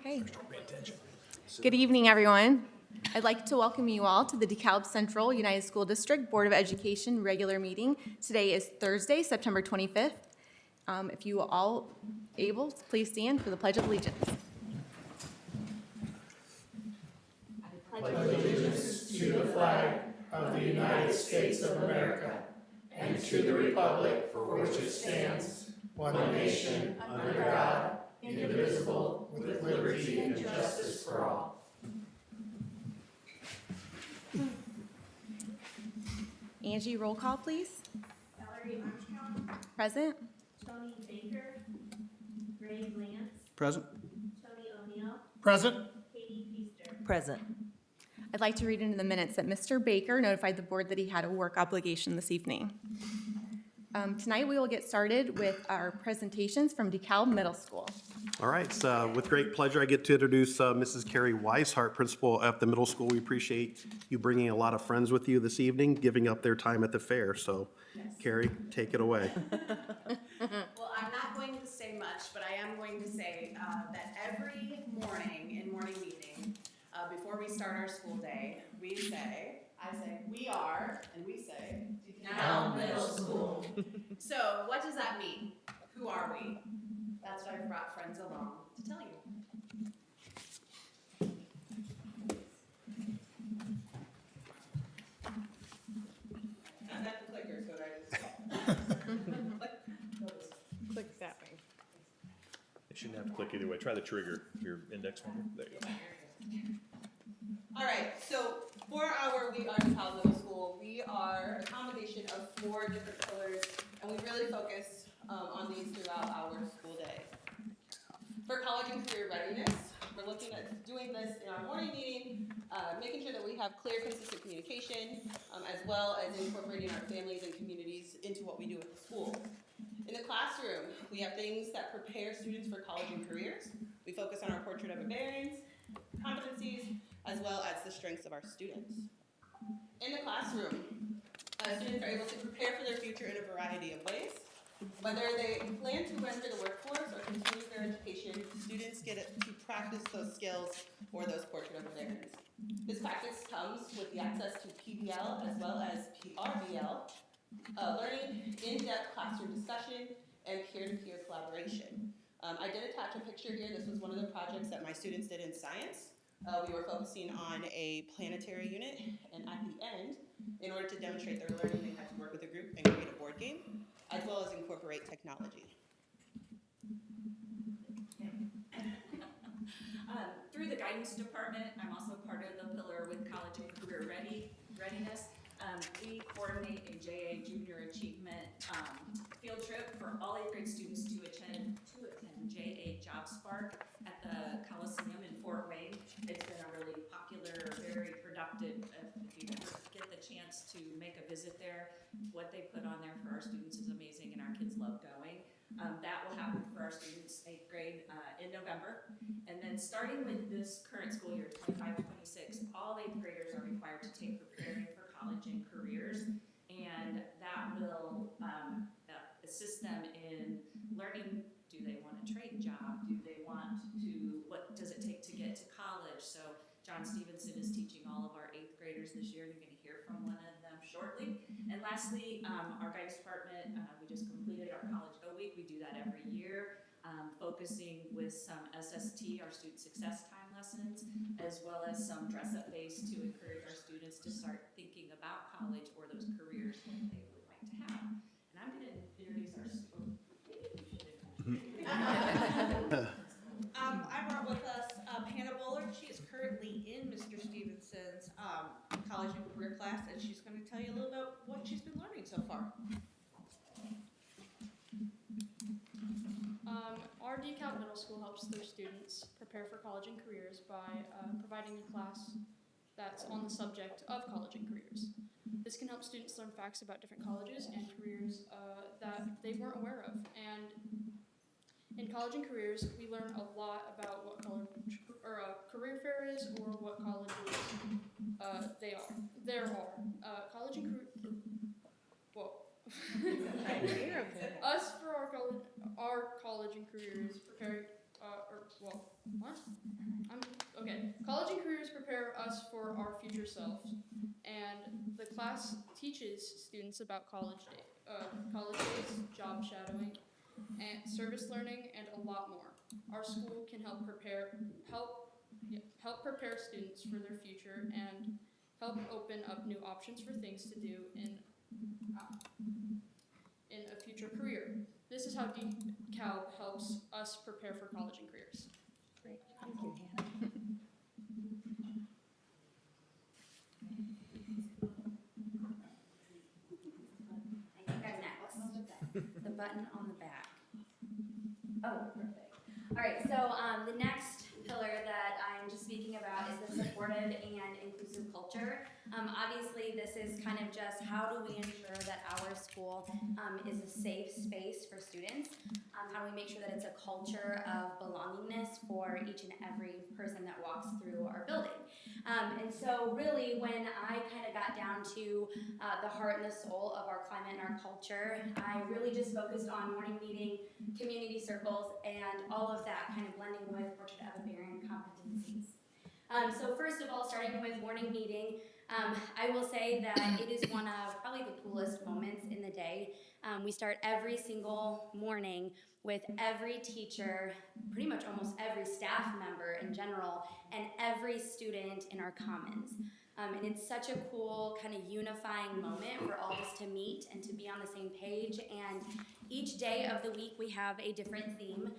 Okay. Good evening, everyone. I'd like to welcome you all to the DeKalb Central United School District Board of Education regular meeting. Today is Thursday, September 25th. If you are all able, please stand for the Pledge of Allegiance. I pledge allegiance to the flag of the United States of America and to the republic for which it stands, one nation, under God, indivisible, with liberty and justice for all. Angie, roll call, please. Valerie Armstrong, Present. Tony Baker, Ray Lance, Present. Tony O'Neill, Present. Katie Feaster. Present. I'd like to read into the minutes that Mr. Baker notified the board that he had a work obligation this evening. Tonight we will get started with our presentations from DeKalb Middle School. All right, so with great pleasure, I get to introduce Mrs. Carrie Weishart, principal at the middle school. We appreciate you bringing a lot of friends with you this evening, giving up their time at the fair. So, yes. Carrie, take it away. Well, I'm not going to say much, but I am going to say that every morning in morning meeting, before we start our school day, we say, we are, and we say, DeKalb Middle School. So what does that mean? Who are we? That's what I've brought friends along to tell you. I'm not the clicker, so I just Click that way. You shouldn't have to click either way. Try the trigger, your index finger. There you go. All right, so for our We Are DeKalb Middle School, we are a combination of 4 different pillars, and we really focus on these throughout our school day. For college and career readiness, we're looking at doing this in our morning meeting, making sure that we have clear, consistent communication, as well as incorporating our families and communities into what we do at the school. In the classroom, we have things that prepare students for college and careers. We focus on our portrait of librarians, competencies, as well as the strengths of our students. In the classroom, students are able to prepare for their future in a variety of ways. Whether they plan to enter the workforce or continue their education, students get to practice those skills or those portrait of librarians. This practice comes with the access to PBL as well as PRBL, learning in-depth classroom discussion, and peer-to-peer collaboration. I did attach a picture here. This was one of the projects that my students did in science. We were focusing on a planetary unit, and at the end, in order to demonstrate their learning, they had to work with a group and create a board game, as well as incorporate technology. Through the guidance department, I'm also part of the pillar with college and career readiness. We coordinate a JA Junior Achievement field trip for all 8th grade students to attend JA Job Spark at the Coliseum in Fort Wayne. It's been a really popular, very productive, if you ever get the chance to make a visit there, what they put on there for our students is amazing and our kids love going. That will happen for our students 8th grade in November. And then starting with this current school year, 25-26, all 8th graders are required to take Preparing for College and Careers. And that will assist them in learning, do they want a trade job? Do they want to, what does it take to get to college? So John Stevenson is teaching all of our 8th graders this year. You're going to hear from one of them shortly. And lastly, our guidance department, we just completed our College Go Week. We do that every year, focusing with some SST, our student success time lessons, as well as some dress-up days to encourage our students to start thinking about college or those careers that they would like to have. And I'm going to introduce our school. I brought with us Hannah Bullard. She is currently in Mr. Stevenson's college and career class, and she's going to tell you a little about what she's been learning so far. Our DeKalb Middle School helps their students prepare for college and careers by providing a class that's on the subject of college and careers. This can help students learn facts about different colleges and careers that they weren't aware of. And in college and careers, we learn a lot about what college or a career fair is or what colleges there are. College and career. Whoa. Us for our college and careers preparing what? Okay. College and careers prepare us for our future selves, and the class teaches students about college days, job shadowing, and service learning, and a lot more. Our school can help prepare students for their future and help open up new options for things to do in a future career. This is how DCALB helps us prepare for college and careers. Great, thank you, Hannah. I think I'm next. The button on the back. Oh, perfect. All right, so the next pillar that I'm just speaking about is the supportive and inclusive culture. Obviously, this is kind of just how do we ensure that our school is a safe space for students? How do we make sure that it's a culture of belongingness for each and every person that walks through our building? And so really when I kind of got down to the heart and the soul of our climate and our culture, I really just focused on morning meeting, community circles, and all of that kind of blending with Portrait of a Baron competencies. So first of all, starting with morning meeting, I will say that it is one of probably the coolest moments in the day. We start every single morning with every teacher, pretty much almost every staff member in general, and every student in our commons. And it's such a cool kind of unifying moment for all of us to meet and to be on the same page. And each day of the week we have a different theme.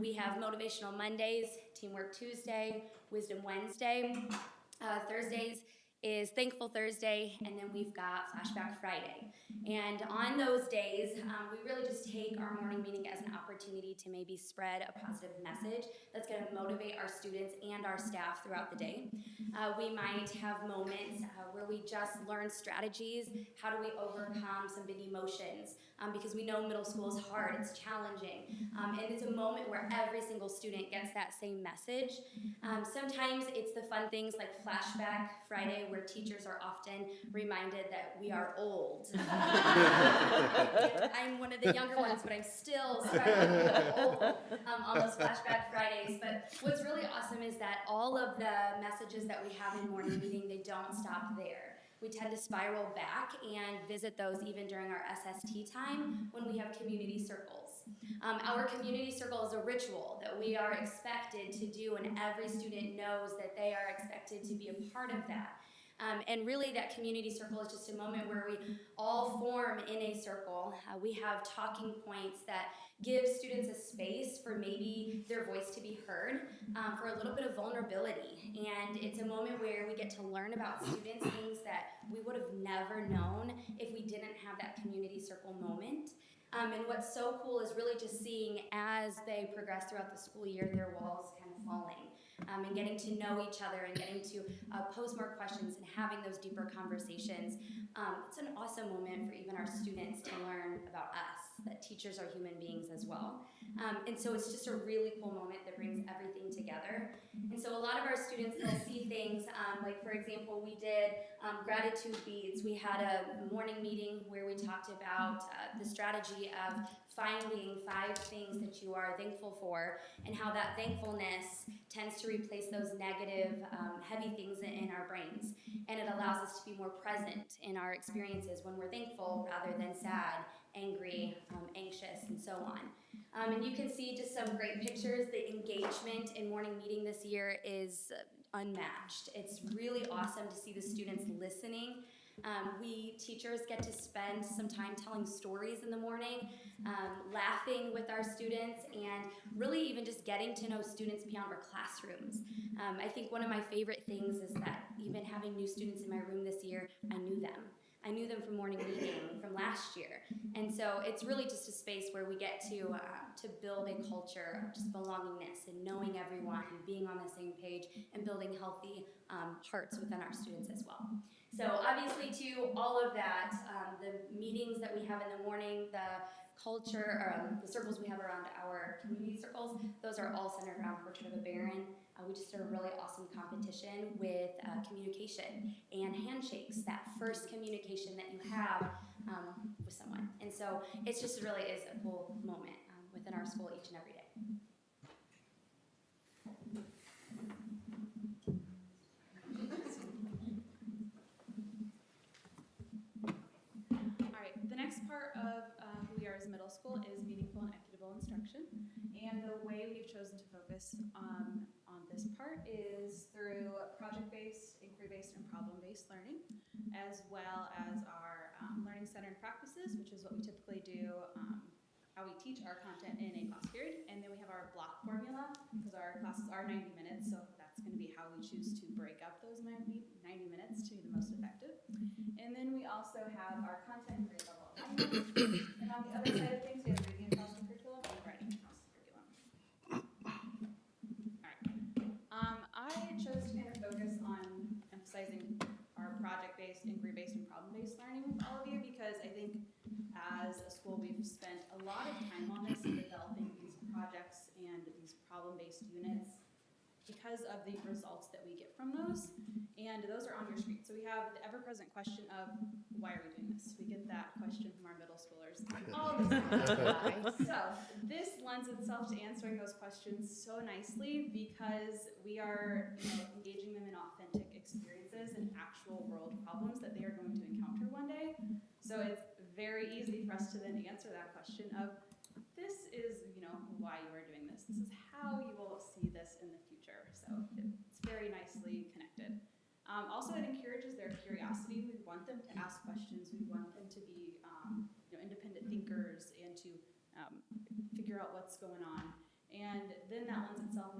We have Motivational Mondays, Teamwork Tuesday, Wisdom Wednesday. Thursdays is Thankful Thursday, and then we've got Flashback Friday. And on those days, we really just take our morning meeting as an opportunity to maybe spread a positive message that's going to motivate our students and our staff throughout the day. We might have moments where we just learn strategies. How do we overcome some big emotions? Because we know middle school is hard, it's challenging. And it's a moment where every single student gets that same message. Sometimes it's the fun things like Flashback Friday, where teachers are often reminded that we are old. I'm one of the younger ones, but I'm still struggling with old on those Flashback Fridays. But what's really awesome is that all of the messages that we have in morning meeting, they don't stop there. We tend to spiral back and visit those even during our SST time when we have community circles. Our community circle is a ritual that we are expected to do, and every student knows that they are expected to be a part of that. And really that community circle is just a moment where we all form in a circle. We have talking points that give students a space for maybe their voice to be heard, for a little bit of vulnerability. And it's a moment where we get to learn about students things that we would have never known if we didn't have that community circle moment. And what's so cool is really just seeing as they progress throughout the school year, their walls kind of falling. And getting to know each other and getting to pose more questions and having those deeper conversations. It's an awesome moment for even our students to learn about us, that teachers are human beings as well. And so it's just a really cool moment that brings everything together. And so a lot of our students, they'll see things like, for example, we did gratitude beads. We had a morning meeting where we talked about the strategy of finding 5 things that you are thankful for and how that thankfulness tends to replace those negative, heavy things in our brains. And it allows us to be more present in our experiences when we're thankful rather than sad, angry, anxious, and so on. And you can see just some great pictures. The engagement in morning meeting this year is unmatched. It's really awesome to see the students listening. We teachers get to spend some time telling stories in the morning, laughing with our students, and really even just getting to know students beyond our classrooms. I think one of my favorite things is that even having new students in my room this year, I knew them. I knew them from morning meeting from last year. And so it's really just a space where we get to build a culture of just belongingness and knowing everyone and being on the same page and building healthy hearts within our students as well. So obviously to all of that, the meetings that we have in the morning, the culture, or the circles we have around our community circles, those are all centered around Portrait of a Baron. We just did a really awesome competition with communication and handshakes, that first communication that you have with someone. And so it just really is a cool moment within our school each and every day. School is meaningful and equitable instruction. And the way we've chosen to focus on this part is through project-based, inquiry-based, and problem-based learning, as well as our learning-centered practices, which is what we typically do, how we teach our content in a class period. And then we have our block formula, because our classes are 90 minutes, so that's going to be how we choose to break up those 90 minutes to be the most effective. And then we also have our content and grade level alignment. And on the other side of things, we have reading across the curriculum and writing across the curriculum. All right. I chose to kind of focus on emphasizing our project-based, inquiry-based, and problem-based learning with all of you because I think as a school we've spent a lot of time on this and developing these projects and these problem-based units because of the results that we get from those. And those are on your screen. So we have the ever-present question of, why are we doing this? We get that question from our middle schoolers all the time. So this lends itself to answering those questions so nicely because we are engaging them in authentic experiences and actual world problems that they are going to encounter one day. So it's very easy for us to then answer that question of, this is, why you are doing this. This is how you will see this in the future. So it's very nicely connected. Also, it encourages their curiosity. We want them to ask questions. We want them to be independent thinkers and to figure out what's going on. And then that lends itself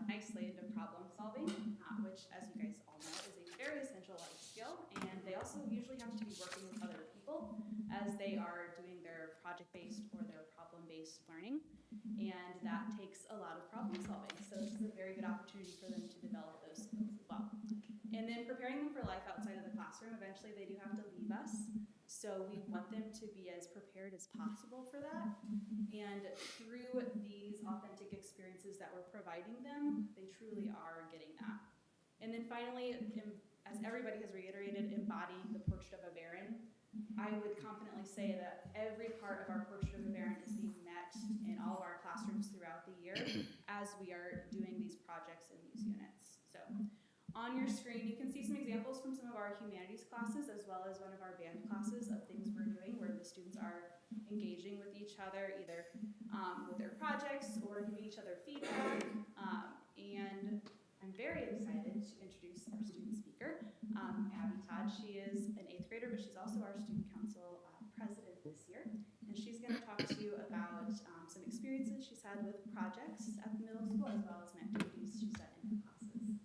nicely into problem solving, which, as you guys all know, is a very essential life skill. And they also usually have to be working with other people as they are doing their project-based or their problem-based learning. And that takes a lot of problem solving. So this is a very good opportunity for them to develop those skills as well. And then preparing them for life outside of the classroom, eventually they do have to leave us. So we want them to be as prepared as possible for that. And through these authentic experiences that we're providing them, they truly are getting that. And then finally, as everybody has reiterated, embodying the portrait of a Baron. I would confidently say that every part of our portrait of a Baron is being met in all of our classrooms throughout the year as we are doing these projects in these units. So on your screen, you can see some examples from some of our humanities classes as well as one of our band classes of things we're doing where the students are engaging with each other, either with their projects or giving each other feedback. And I'm very excited to introduce our student speaker, Abby Todd. She is an 8th grader, but she's also our student council president this year. And she's going to talk to you about some experiences she's had with projects at the middle school as well as some activities she's done in her classes.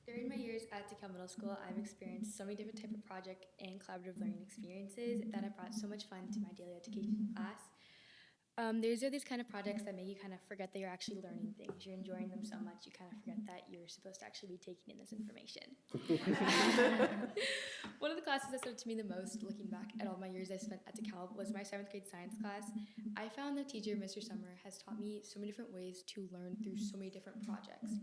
During my years at DeKalb Middle School, I've experienced so many different types of project and collaborative learning experiences that have brought so much fun to my daily education class. There's these kind of projects that make you kind of forget that you're actually learning things. You're enjoying them so much, you kind of forget that you're supposed to actually be taking in this information. One of the classes that stood out to me the most, looking back at all my years I spent at DeKalb, was my 7th grade science class. I found the teacher, Mr. Summer, has taught me so many different ways to learn through so many different projects.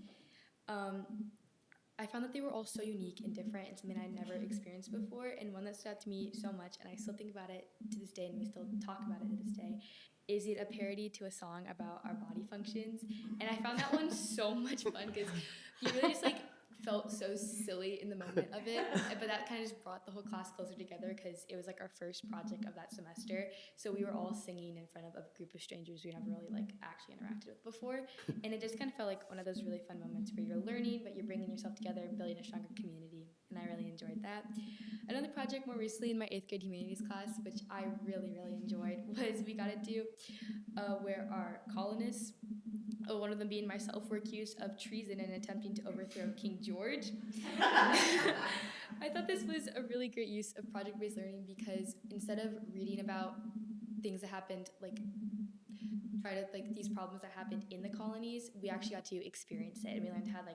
I found that they were all so unique and different and something I'd never experienced before, and one that stood out to me so much, and I still think about it to this day, and we still talk about it to this day, is it a parody to a song about our body functions. And I found that one so much fun because you really just felt so silly in the moment of it, but that kind of just brought the whole class closer together because it was our first project of that semester. So we were all singing in front of a group of strangers we never really actually interacted with before, and it just kind of felt like one of those really fun moments where you're learning, but you're bringing yourself together and building a stronger community, and I really enjoyed that. Another project more recently in my 8th grade humanities class, which I really enjoyed, was we got to do where our colonists, one of them being myself, were accused of treason and attempting to overthrow King George. I thought this was a really great use of project-based learning because instead of reading about things that happened, these problems that happened in the colonies, we actually got to experience it, and we learned how the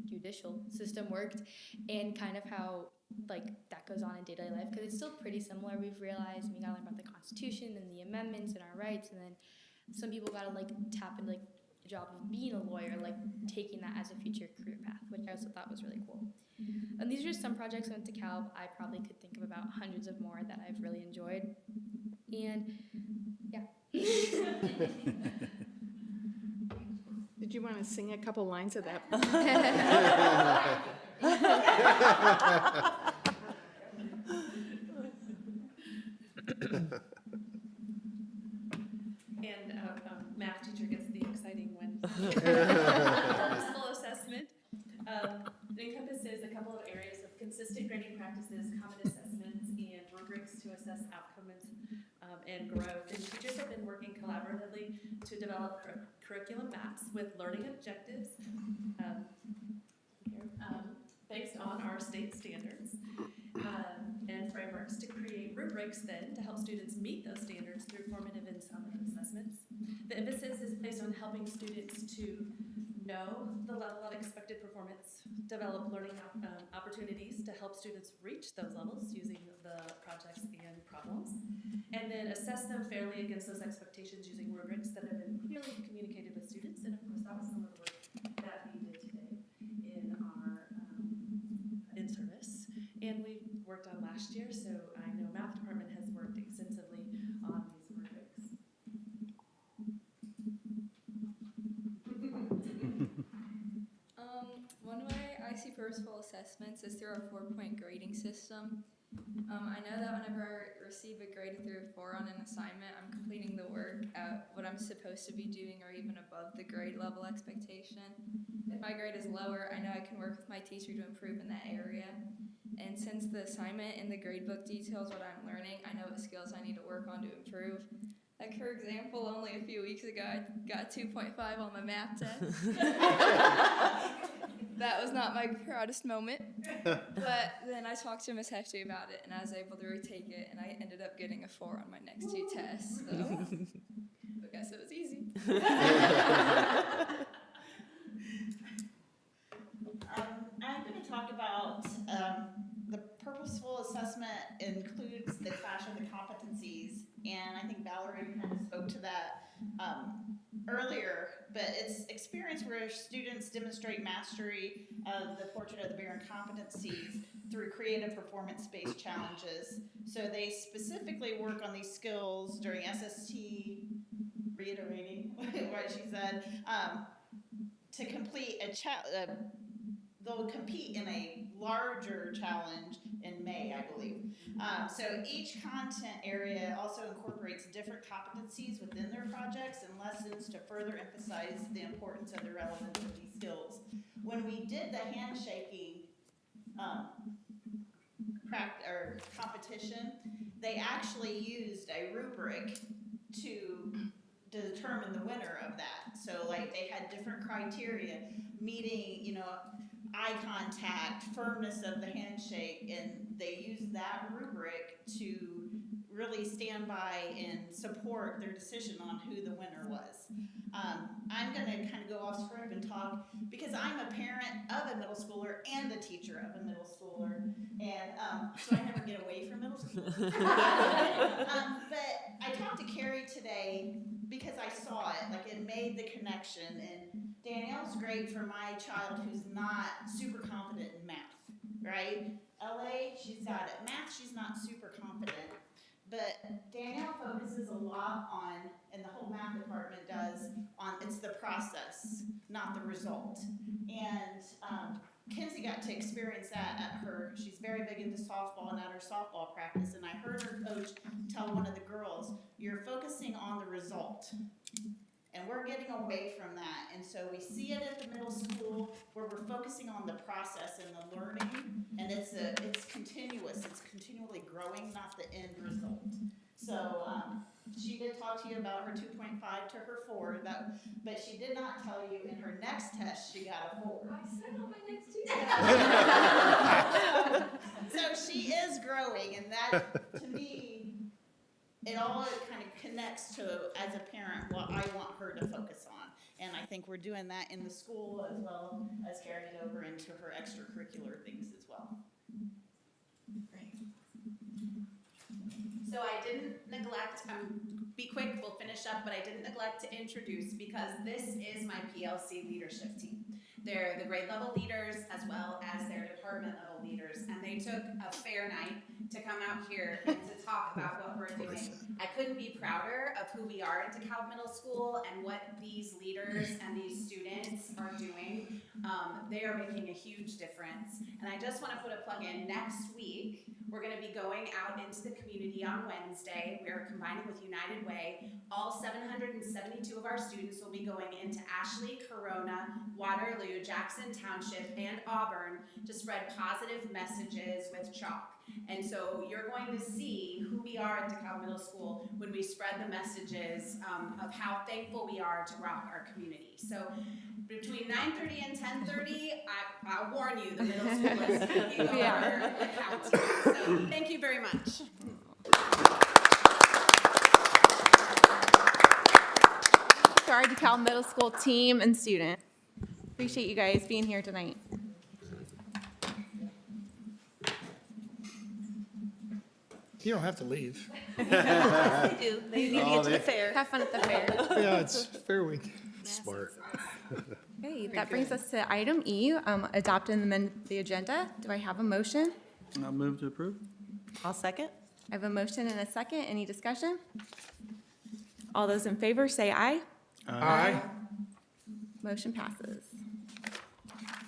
judicial system worked and kind of how that goes on in day-to-day life because it's still pretty similar. We've realized we got to learn about the Constitution and the amendments and our rights, and then some people got to tap into the job of being a lawyer, taking that as a future career path, which I also thought was really cool. And these are just some projects I went to Cal. I probably could think of about hundreds of more that I've really enjoyed. And yeah. Did you want to sing a couple lines of that? encompasses a couple of areas of consistent grading practices, common assessments, and rubrics to assess outcomes and growth. And teachers have been working collaboratively to develop curriculum maps with learning objectives based on our state standards and frameworks to create rubrics then to help students meet those standards through formative and summative assessments. The emphasis is placed on helping students to know the level of expected performance, develop learning opportunities to help students reach those levels using the projects and problems, and then assess them fairly against those expectations using rubrics that have been clearly communicated with students. And of course, that was some of the work that we did today in our in-service. And we worked on last year, so I know math department has worked extensively on these rubrics. One way I see purposeful assessments is through our 4-point grading system. I know that whenever I receive a grade 3 or 4 on an assignment, I'm completing the work at what I'm supposed to be doing or even above the grade level expectation. If my grade is lower, I know I can work with my teacher to improve in that area. And since the assignment in the gradebook details what I'm learning, I know what skills I need to work on to improve. Like, for example, only a few weeks ago, I got 2.5 on my math test. That was not my proudest moment. But then I talked to Miss Hefty about it, and I was able to retake it, and I ended up getting a 4 on my next 2 tests. So I guess it was easy. I'm going to talk about the purposeful assessment includes the clash of the competencies, and I think Valerie kind of spoke to that earlier, but it's experience where students demonstrate mastery of the portrait of the bear and competencies through creative performance-based challenges. So they specifically work on these skills during SST, reiterating what she said, to complete they'll compete in a larger challenge in May, I believe. So each content area also incorporates different competencies within their projects and lessons to further emphasize the importance of the relevance of these skills. When we did the handshaking competition, they actually used a rubric to determine the winner of that. So like they had different criteria, meeting, eye contact, firmness of the handshake, and they used that rubric to really stand by and support their decision on who the winner was. I'm going to kind of go off script and talk because I'm a parent of a middle schooler and a teacher of a middle schooler, and so I never get away from middle school. But I talked to Carrie today because I saw it, like it made the connection, and Danielle's great for my child who's not super confident in math, right? LA, she's got it. Math, she's not super confident. But Danielle focuses a lot on, and the whole math department does, on it's the process, not the result. And Kenzie got to experience that at she's very big into softball and at her softball practice. And I heard her coach tell one of the girls, you're focusing on the result. And we're getting away from that. And so we see it at the middle school where we're focusing on the process and the learning. And it's continuous. It's continually growing, not the end result. So she did talk to you about her 2.5 to her 4, but she did not tell you in her next test she got a 4. I said on my next 2 tests. So she is growing, and that, to me, it all kind of connects to, as a parent, what I want her to focus on. And I think we're doing that in the school as well as carrying it over into her extracurricular things as well. Great. So I didn't neglect, be quick, we'll finish up, but I didn't neglect to introduce because this is my PLC leadership team. They're the grade level leaders as well as their department level leaders, and they took a fair night to come out here and to talk about what we're doing. I couldn't be prouder of who we are at DeKalb Middle School and what these leaders and these students are doing. They are making a huge difference, And I just want to put a plug in, next week, we're going to be going out into the community on Wednesday. We're combining with United Way. All 772 of our students will be going into Ashley, Corona, Waterloo, Jackson Township, and Auburn to spread positive messages with chalk. And so you're going to see who we are at DeKalb Middle School when we spread the messages of how thankful we are to rock our community. So between 9:30 and 10:30, I'll warn you, the middle school is taking over the county. So thank you very much. To our DeKalb Middle School team and students. Appreciate you guys being here tonight. You don't have to leave. They do. They need to get to the fair. Have fun at the fair. Yeah, it's Fair Week. Smart. Okay, that brings us to item E, adopt and amend the agenda. Do I have a motion? I'll move to approve. I'll second. I have a motion and a second. Any discussion? All those in favor say aye. Aye. Motion passes.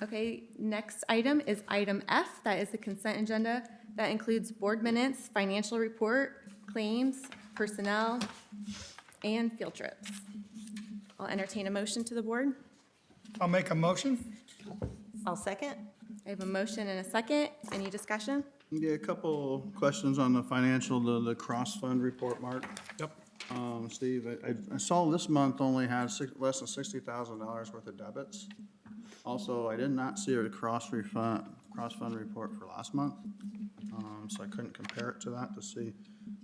Okay, next item is item F. That is the consent agenda. That includes board minutes, financial report, claims, personnel, and field trips. I'll entertain a motion to the board. I'll make a motion. I'll second. I have a motion and a second. Any discussion? Yeah, a couple questions on the financial, the cross-fund report, Mark. Yep. Steve, I saw this month only had less than $60,000 worth of debits. Also, I did not see a cross-fund report for last month. So I couldn't compare it to that to see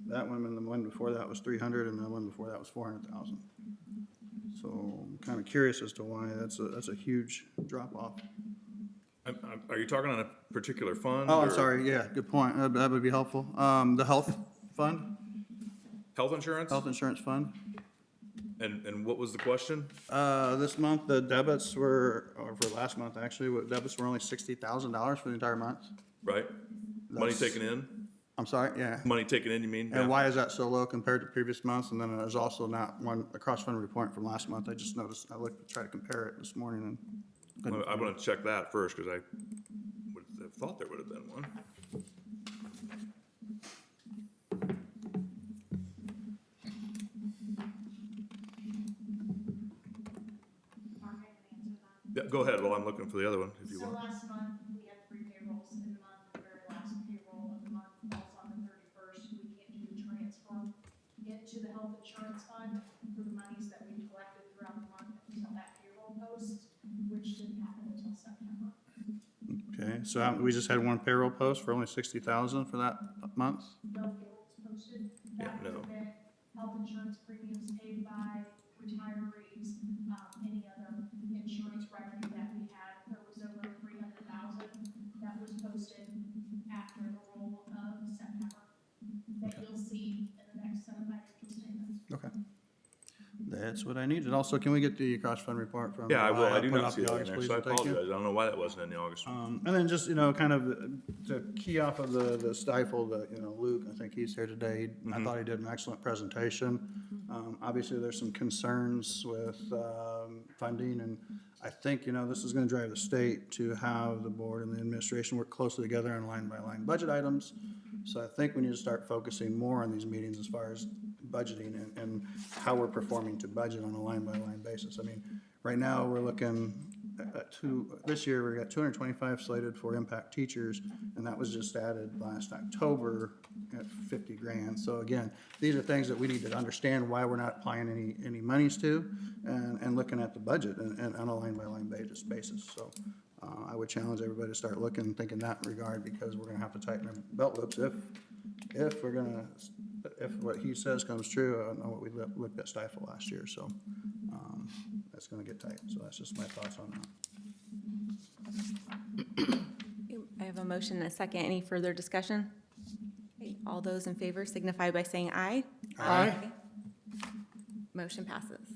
that one, and the one before that was 300, and the one before that was 400,000. So I'm kind of curious as to why that's a huge drop-off. Are you talking on a particular fund? Oh, I'm or sorry, yeah, good point, that would be helpful. The health fund, Health insurance? health insurance fund. And what was the question? This month, the debits were, or for last month, actually, debits were only $60,000 for the entire month. Right? Money That's- taken in? I'm sorry, yeah. Money taken in, you mean? And Yeah. why is that so low compared to previous months? And then there's also not a cross-fund report from last month. I just noticed, I looked to try to compare it this morning and couldn't I'm find gonna check that first, because I would have thought there would have been one. Mark, I can answer that. Yeah, go ahead while I'm looking for the other one, if you So want. last month, we had 3 payrolls in the month, the very last payroll of the month falls on the 31st. We can't do the transfer into the health insurance fund for the monies that we collected throughout the month until that payroll post, which didn't happen until September. Okay, so we just had one payroll post for only $60,000 for that month? No payrolls posted. Yeah, That no. would have been health insurance premiums paid by retirees, any other insurance revenue that we had. There was over 300,000 that was posted after the roll of September that you'll see in the next set of financial statements. Okay. That's what I needed. Also, can we get the cross-fund report from? Yeah, I will. I do put not up see the that in August, there, please, so I and thank you. apologize. I don't know why that wasn't in the August one. And then just, kind of to key off of the stifle, Luke, I think he's here today. I thought he did an excellent presentation. Obviously, there's some concerns with funding, and I think, this is gonna drive the state to have the board and the administration work closely together on line-by-line budget items. So I think we need to start focusing more on these meetings as far as budgeting and how we're performing to budget on a line-by-line basis. I mean, right now, we're looking at this year, we got 225 slated for impact teachers, and that was just added last October at 50 grand. So again, these are things that we need to understand why we're not applying any monies to, and looking at the budget and on a line-by-line basis. So I would challenge everybody to start looking and thinking that regard, because we're gonna have to tighten our belt loops if what he says comes true. I don't know what we looked at stifle last year, so that's gonna get tight. So that's just my thoughts on that. I have a motion and a second. Any further discussion? Okay, all those in favor signify by saying aye. Aye. Motion passes.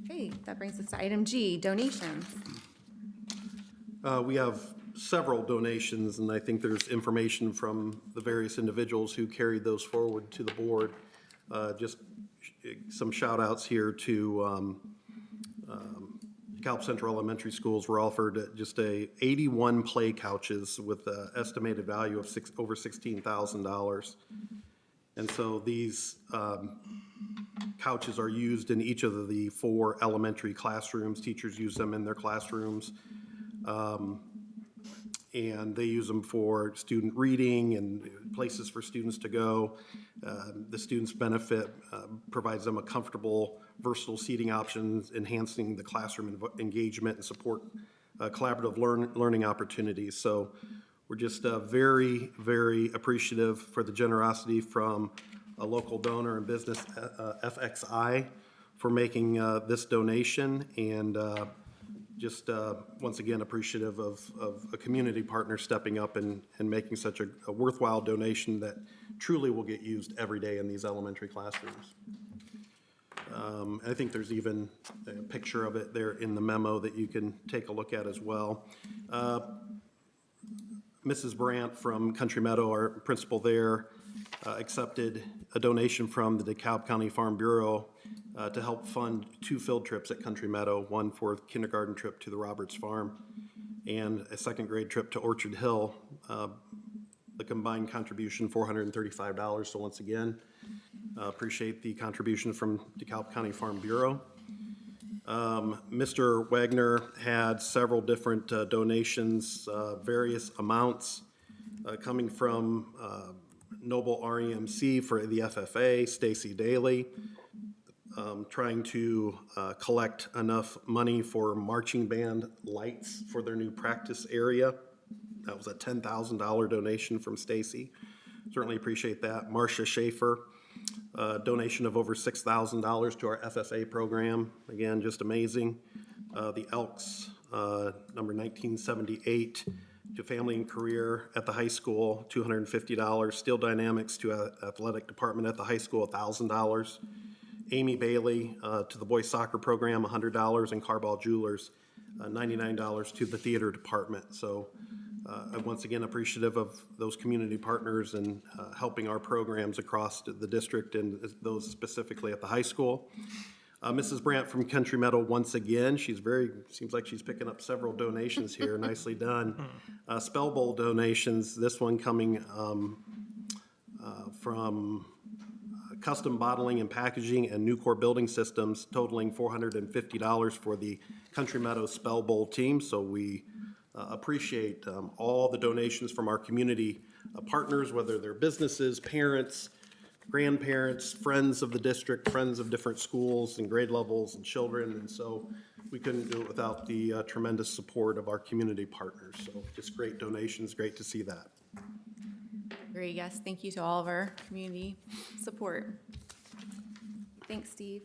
Okay, that brings us to item G, donations. We have several donations, and I think there's information from the various individuals who carried those forward to the board. Just some shout outs here to DeKalb Central Elementary Schools were offered just 81 play couches with an estimated value of over $16,000. And so these couches are used in each of the 4 elementary classrooms. Teachers use them in their classrooms. And they use them for student reading and places for students to go. The students benefit, provides them a comfortable, versatile seating options, enhancing the classroom engagement and support collaborative learning opportunities. So we're just very, very appreciative for the generosity from a local donor and business, FXI, for making this donation, and just once again appreciative of a community partner stepping up and making such a worthwhile donation that truly will get used every day in these elementary classrooms. I think there's even a picture of it there in the memo that you can take a look at as well. Mrs. Brandt from Country Meadow, our principal there, accepted a donation from the DeKalb County Farm Bureau to help fund 2 field trips at Country Meadow, one for the kindergarten trip to the Roberts Farm and a 2nd grade trip to Orchard Hill. The combined contribution, $435. So once again, appreciate the contribution from DeKalb County Farm Bureau. Mr. Wagner had several different donations, various amounts coming from Noble REMC for the FFA, Stacy Daly, trying to collect enough money for marching band lights for their new practice area. That was a $10,000 donation from Stacy. Certainly appreciate that. Marcia Schaefer, donation of over $6,000 to our FFA program. Again, just amazing. The Elks, number 1978, to family and career at the high school, $250. Steel Dynamics to athletic department at the high school, $1,000. Amy Bailey to the boys soccer program, $100, and Carball Jewelers, $99 to the theater department. So I'm once again appreciative of those community partners and helping our programs across the district and those specifically at the high school. Mrs. Brandt from Country Meadow, once again, seems like she's picking up several donations here. Nicely done. Spell Bowl donations, this one coming from Custom Bottling and Packaging and Nucor Building Systems, totaling $450 for the Country Meadow Spell Bowl team. So we appreciate all the donations from our community partners, whether they're businesses, parents, grandparents, friends of the district, friends of different schools and grade levels and children. And so we couldn't do it without the tremendous support of our community partners. So just great donations, great to see that. Great, yes, thank you to all of our community support. Thanks, Steve.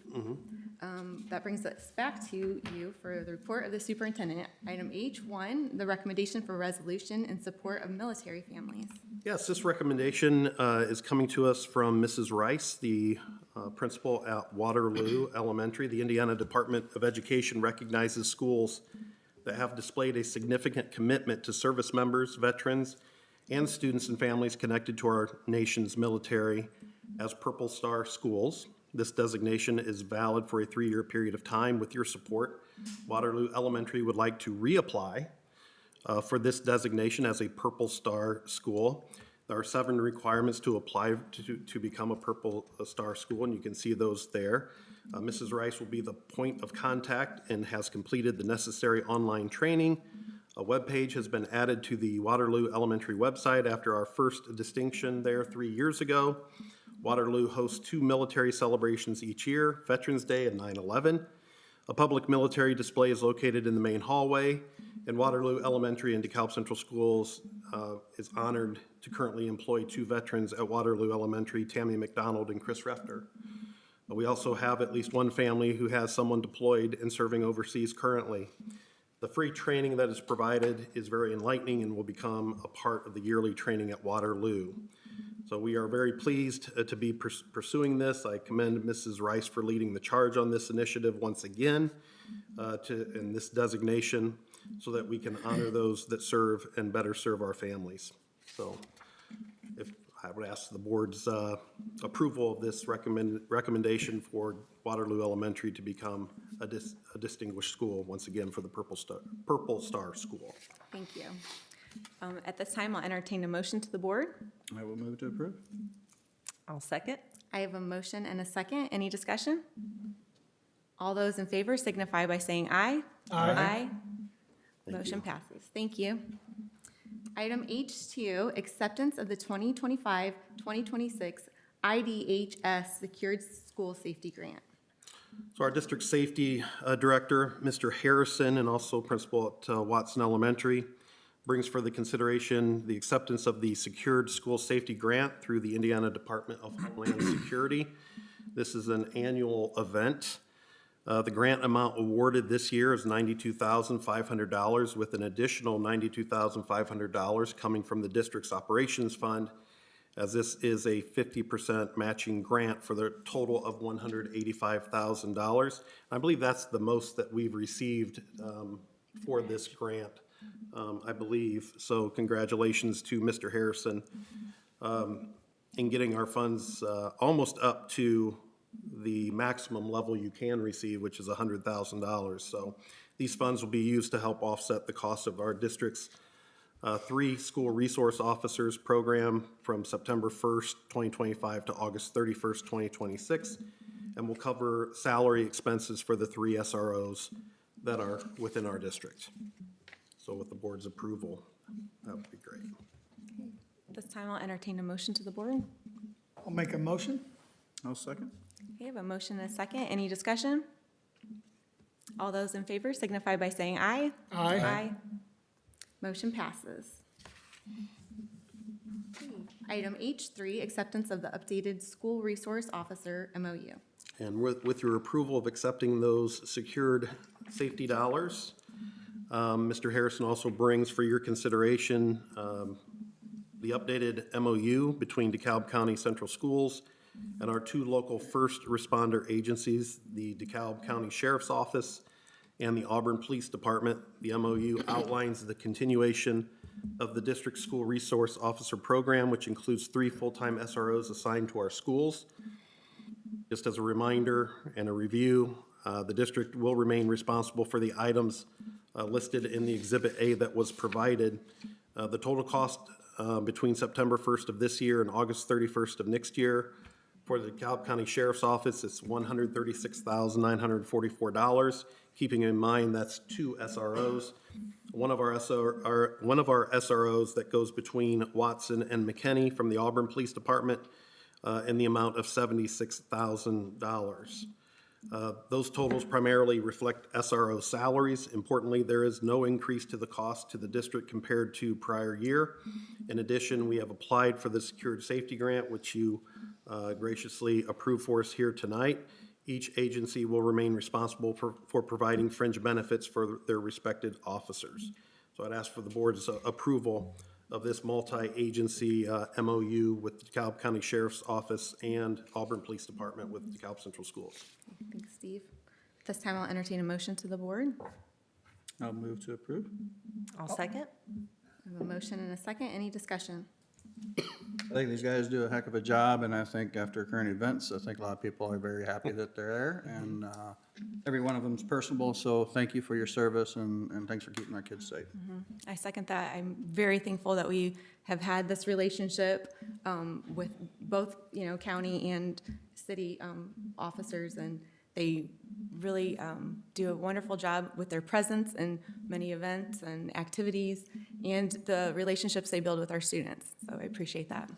That brings us back to you for the report of the superintendent. Item H1, the recommendation for resolution in support of military families. Yes, this recommendation is coming to us from Mrs. Rice, the principal at Waterloo Elementary. The Indiana Department of Education recognizes schools that have displayed a significant commitment to service members, veterans, and students and families connected to our nation's military as Purple Star schools. This designation is valid for a 3-year period of time. With your support, Waterloo Elementary would like to reapply for this designation as a Purple Star school. There are 7 requirements to apply to become a Purple Star school, and you can see those there. Mrs. Rice will be the point of contact and has completed the necessary online training. A web page has been added to the Waterloo Elementary website after our first distinction there 3 years ago. Waterloo hosts 2 military celebrations each year, Veterans Day and 9/11. A public military display is located in the main hallway, and Waterloo Elementary and DeKalb Central Schools is honored to currently employ 2 veterans at Waterloo Elementary, Tammy McDonald and Chris Refter. We also have at least one family who has someone deployed and serving overseas currently. The free training that is provided is very enlightening and will become a part of the yearly training at Waterloo. So we are very pleased to be pursuing this. I commend Mrs. Rice for leading the charge on this initiative once again in this designation so that we can honor those that serve and better serve our families. So I would ask the board's approval of this recommendation for Waterloo Elementary to become a distinguished school, once again, for the Purple Star School. Thank you. At this time, I'll entertain a motion to the board. I will move to approve. I'll second. I have a motion and a second. Any discussion? All those in favor signify by saying aye. Aye. Motion passes. Thank you. Item H2, acceptance of the 2025-2026 IDHS Secured School Safety Grant. So our district safety director, Mr. Harrison, and also principal at Watson Elementary, brings for the consideration the acceptance of the Secured School Safety Grant through the Indiana Department of Homeland Security. This is an annual event. The grant amount awarded this year is $92,500, with an additional $92,500 coming from the district's operations fund, as this is a 50% matching grant for the total of $185,000. I believe that's the most that we've received for this grant, I believe. So congratulations to Mr. Harrison in getting our funds almost up to the maximum level you can receive, which is $100,000. So these funds will be used to help offset the cost of our district's 3 school resource officers program from September 1st, 2025 to August 31st, 2026, and will cover salary expenses for the 3 SROs that are within our district. So with the board's approval, that would be great. At this time, I'll entertain a motion to the board. I'll make a motion. I'll second. Okay, I have a motion and a second. Any discussion? All those in favor signify by saying aye. Aye. Motion passes. Item H3, acceptance of the updated school resource officer MOU. And with your approval of accepting those secured safety dollars, Mr. Harrison also brings for your consideration the updated MOU between DeKalb County Central Schools and our 2 local first responder agencies, the DeKalb County Sheriff's Office and the Auburn Police Department. The MOU outlines the continuation of the district school resource officer program, which includes 3 full-time SROs assigned to our schools. Just as a reminder and a review, the district will remain responsible for the items listed in the Exhibit A that was provided. The total cost between September 1st of this year and August 31st of next year for the DeKalb County Sheriff's Office is $136,944. Keeping in mind that's 2 SROs. One of our SROs that goes between Watson and McKinney from the Auburn Police Department in the amount of $76,000. Those totals primarily reflect SRO salaries. Importantly, there is no increase to the cost to the district compared to prior year. In addition, we have applied for the Secured Safety Grant, which you graciously approved for us here tonight. Each agency will remain responsible for providing fringe benefits for their respected officers. So I'd ask for the board's approval of this multi-agency MOU with the DeKalb County Sheriff's Office and Auburn Police Department with DeKalb Central Schools. Thanks, Steve. At this time, I'll entertain a motion to the board. I'll move to approve. I'll second. I have a motion and a second. Any discussion? I think these guys do a heck of a job, and I think after current events, I think a lot of people are very happy that they're there, and every one of them is personable, so thank you for your service, and thanks for keeping our kids safe. I second that. I'm very thankful that we have had this relationship with both, county and city officers, and they really do a wonderful job with their presence in many events and activities and the relationships they build with our students. So I appreciate that.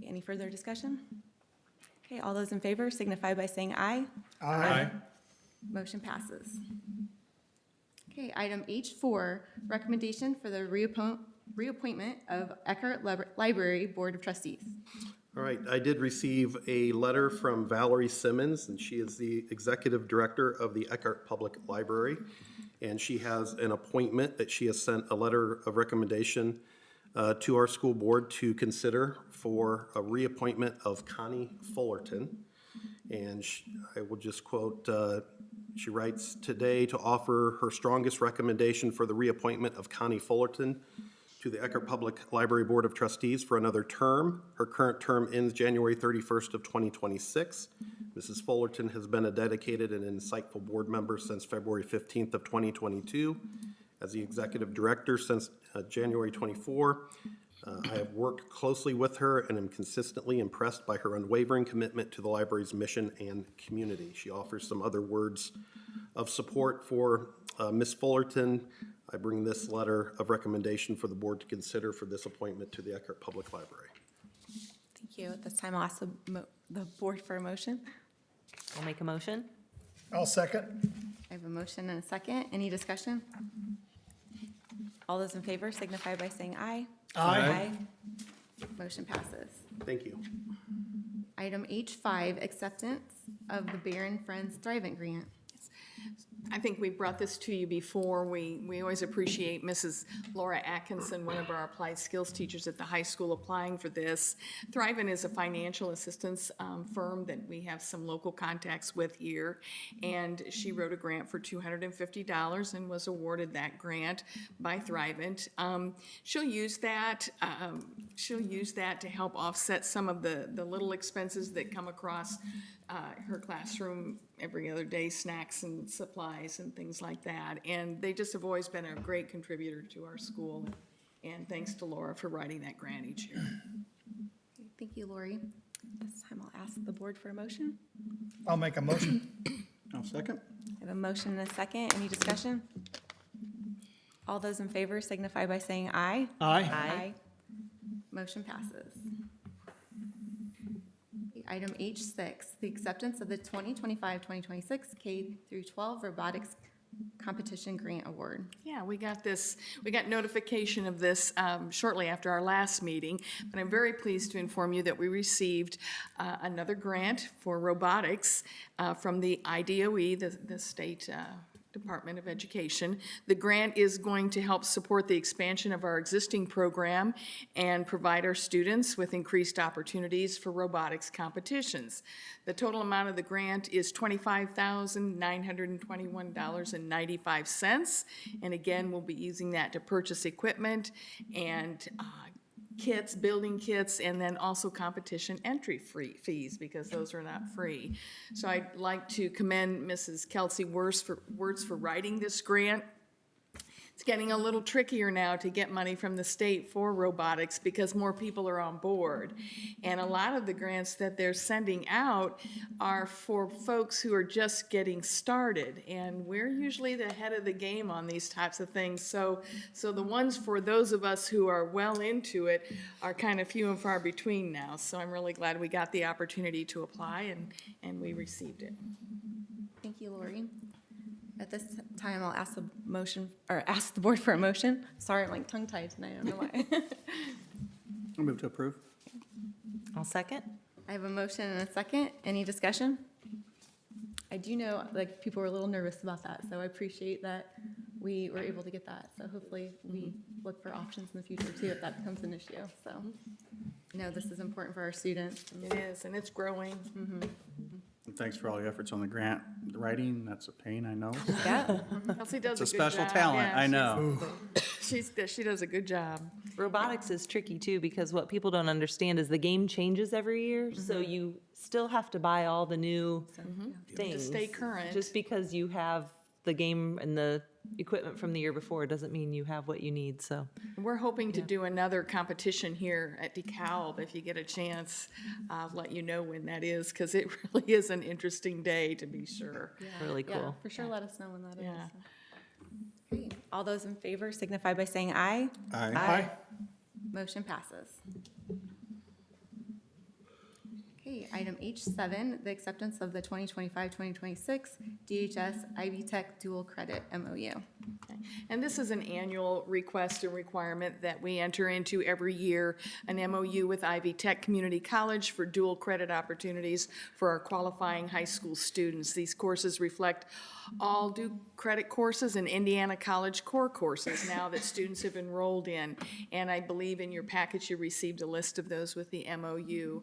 Any further discussion? Okay, all those in favor signify by saying aye. Aye. Motion passes. Okay, item H4, recommendation for the reappointment of Eckhart Library Board of Trustees. All right, I did receive a letter from Valerie Simmons, and she is the executive director of the Eckhart Public Library. And she has an appointment that she has sent a letter of recommendation to our school board to consider for a reappointment of Connie Fullerton. And I will just quote, she writes, "Today to offer her strongest recommendation for the reappointment of Connie Fullerton to to the Eckerd Public Library Board of Trustees for another term. Her current term ends January 31st of 2026. Mrs. Fullerton has been a dedicated and insightful board member since February 15th of 2022. As the executive director since January 24, I have worked closely with her and am consistently impressed by her unwavering commitment to the library's mission and community. She offers some other words of support for Ms. Fullerton. I bring this letter of recommendation for the board to consider for this appointment to the Eckerd Public Library. Thank you. At this time, I'll ask the board for a motion. I'll make a motion. I'll second. I have a motion and a second. Any discussion? All those in favor signify by saying aye. Aye. Motion passes. Thank you. Item H5, acceptance of the Barron Friends Thrivent Grant. I think we brought this to you before. We always appreciate Mrs. Laura Atkinson, one of our applied skills teachers at the high school, applying for this. Thrivent is a financial assistance firm that we have some local contacts with here, and she wrote a grant for $250 and was awarded that grant by Thrivent. She'll use that. She'll use that to help offset some of the little expenses that come across her classroom every other day, snacks and supplies and things like that. And they just have always been a great contributor to our school. And thanks to Laura for writing that grant each year. Thank you, Lori. This time I'll ask the board for a motion. I'll make a motion. I'll second. I have a motion and a second. Any discussion? All those in favor signify by saying aye. Aye. Motion passes. Item H6, the acceptance of the 2025-2026 K through 12 Robotics Competition Grant Award. Yeah, we got notification of this shortly after our last meeting, but I'm very pleased to inform you that we received another grant for robotics from the IDOE, the state Department of Education. The grant is going to help support the expansion of our existing program and provide our students with increased opportunities for robotics competitions. The total amount of the grant is $25,921.95, and again, we'll be using that to purchase equipment and kits, building kits, and then also competition entry fees, because those are not free. So I'd like to commend Mrs. Kelsey Wirtz for writing this grant. It's getting a little trickier now to get money from the state for robotics because more people are on board. And a lot of the grants that they're sending out are for folks who are just getting started. And we're usually the head of the game on these types of things. So the ones for those of us who are well into it are kind of few and far between now. So I'm really glad we got the opportunity to apply and we received it. Thank you, Lori. At this time, I'll ask the board for a motion. Sorry, I'm like tongue-tied tonight, I don't know why. I'll move to approve. I'll second. I have a motion and a second. Any discussion? I do know, like, people were a little nervous about that, so I appreciate that we were able to get that. So hopefully we look for options in the future too if that becomes an issue. So no, this is important for our students. It is, and it's growing. And thanks for all your efforts on the grant writing. That's a pain, I know. Yeah. Kelsey does It's a a good special job. talent, Yeah, I know. she does a good job. Robotics is tricky too, because what people don't understand is the game changes every year, so you still have to buy all the new things. To stay current. Just because you have the game and the equipment from the year before doesn't mean you have what you need, so. We're hoping to do another competition here at DeKalb. If you get a chance, I'll let you know when that is, because it really is an interesting day, to be sure. Really Yeah, cool. for sure, let us know when that is. Yeah. Okay, all those in favor signify by saying aye. Aye. Motion passes. Okay, item H7, the acceptance of the 2025-2026 DHS Ivy Tech Dual Credit MOU. And this is an annual request and requirement that we enter into every year, an MOU with Ivy Tech Community College for dual credit opportunities for our qualifying high school students. These courses reflect all due credit courses and Indiana College core courses now that students have enrolled in. And I believe in your package you received a list of those with the MOU.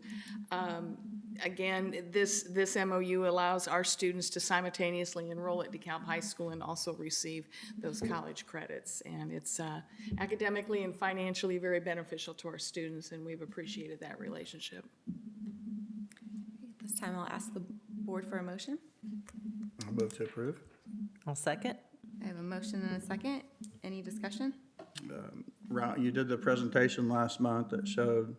Again, this MOU allows our students to simultaneously enroll at DeKalb High School and also receive those college credits. And it's academically and financially very beneficial to our students, and we've appreciated that relationship. This time I'll ask the board for a motion. I'll move to approve. I'll second. I have a motion and a second. Any discussion? You did the presentation last month that showed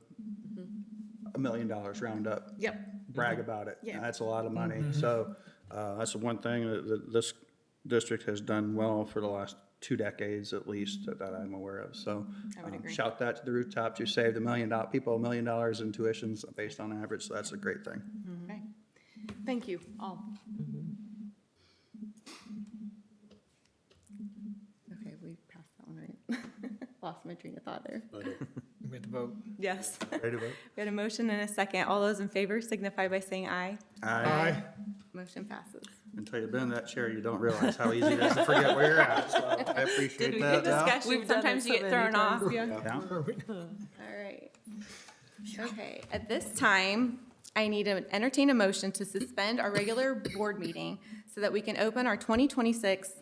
$1 million round up. Yep. Brag about it. Yeah. That's a lot of money. So that's the one thing that this district has done well for the last 2 decades at least that I'm aware of. So I would agree. shout that to the rooftops. You saved $1 million, people $1 million in tuitions based on average. So that's a great thing. Okay. Thank you all. Okay, we passed that one, right? Lost my train of thought there. We have to vote. Yes. Ready to vote? We had a motion and a second. All those in favor signify by saying aye. Aye. Motion passes. Until you've been in that chair, you don't realize how easy it is to forget where you're at. So I appreciate Did we that. get Al. discussion? We've done it Sometimes you so get many thrown off. times. Yeah. Yeah. All right. Okay, at this time, I need to entertain a motion to suspend our regular board meeting so that we can open our 2026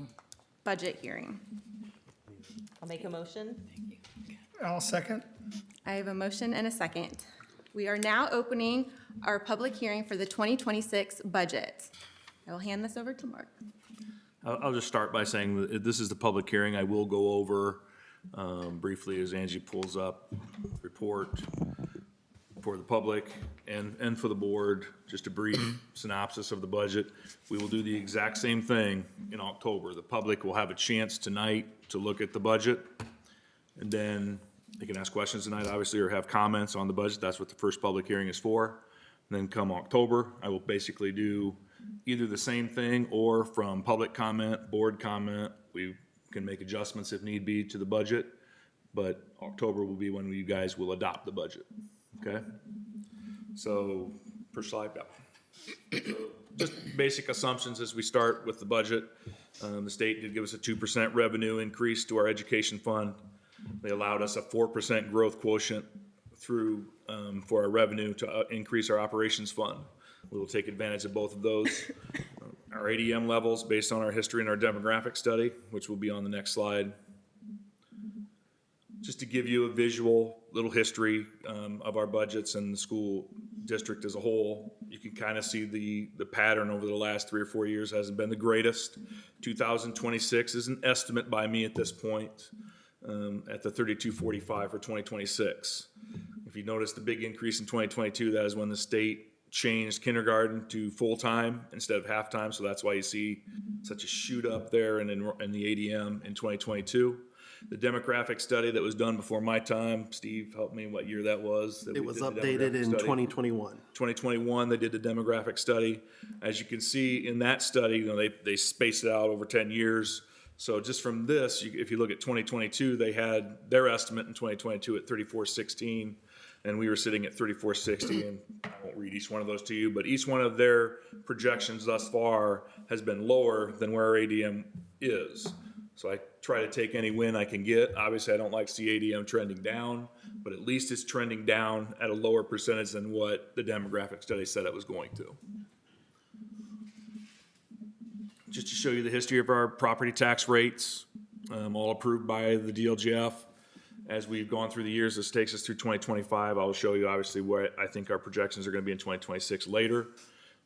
budget hearing. I'll make a motion. I'll second. I have a motion and a second. We are now opening our public hearing for the 2026 budget. I will hand this over to Mark. I'll just start by saying that this is the public hearing. I will go over briefly as Angie pulls up report for the public and for the board, just a brief synopsis of the budget. We will do the exact same thing in October. The public will have a chance tonight to look at the budget, and then they can ask questions tonight, obviously, or have comments on the budget. That's what the first public hearing is for. And then come October, I will basically do either the same thing or from public comment, board comment, we can make adjustments if need be to the budget. But October will be when you guys will adopt the budget, okay? So, per slide, yeah. So, just basic assumptions as we start with the budget. The state did give us a 2% revenue increase to our education fund. They allowed us a 4% growth quotient through, for our revenue to increase our operations fund. We will take advantage of both of those. Our ADM levels based on our history and our demographic study, which will be on the next slide. Just to give you a visual little history of our budgets and the school district as a whole, you can kind of see the pattern over the last 3 or 4 years hasn't been the greatest. 2026 is an estimate by me at this point at the 3245 for 2026. If you notice the big increase in 2022, that is when the state changed kindergarten to full-time instead of half-time, so that's why you see such a shoot up there in the ADM in 2022. The demographic study that was done before my time, Steve, help me what year that was. It was updated in 2021. 2021, they did the demographic study. As you can see in that study, you know, they spaced it out over 10 years. So just from this, if you look at 2022, they had their estimate in 2022 at 3416, and we were sitting at 3460, and I won't read each one of those to you, but each one of their projections thus far has been lower than where our ADM is. So I try to take any win I can get. Obviously, I don't like to see ADM trending down, but at least it's trending down at a lower percentage than what the demographic study said it was going to. Just to show you the history of our property tax rates, all approved by the DLGF. As we've gone through the years, this takes us through 2025. I will show you obviously what I think our projections are going to be in 2026 later.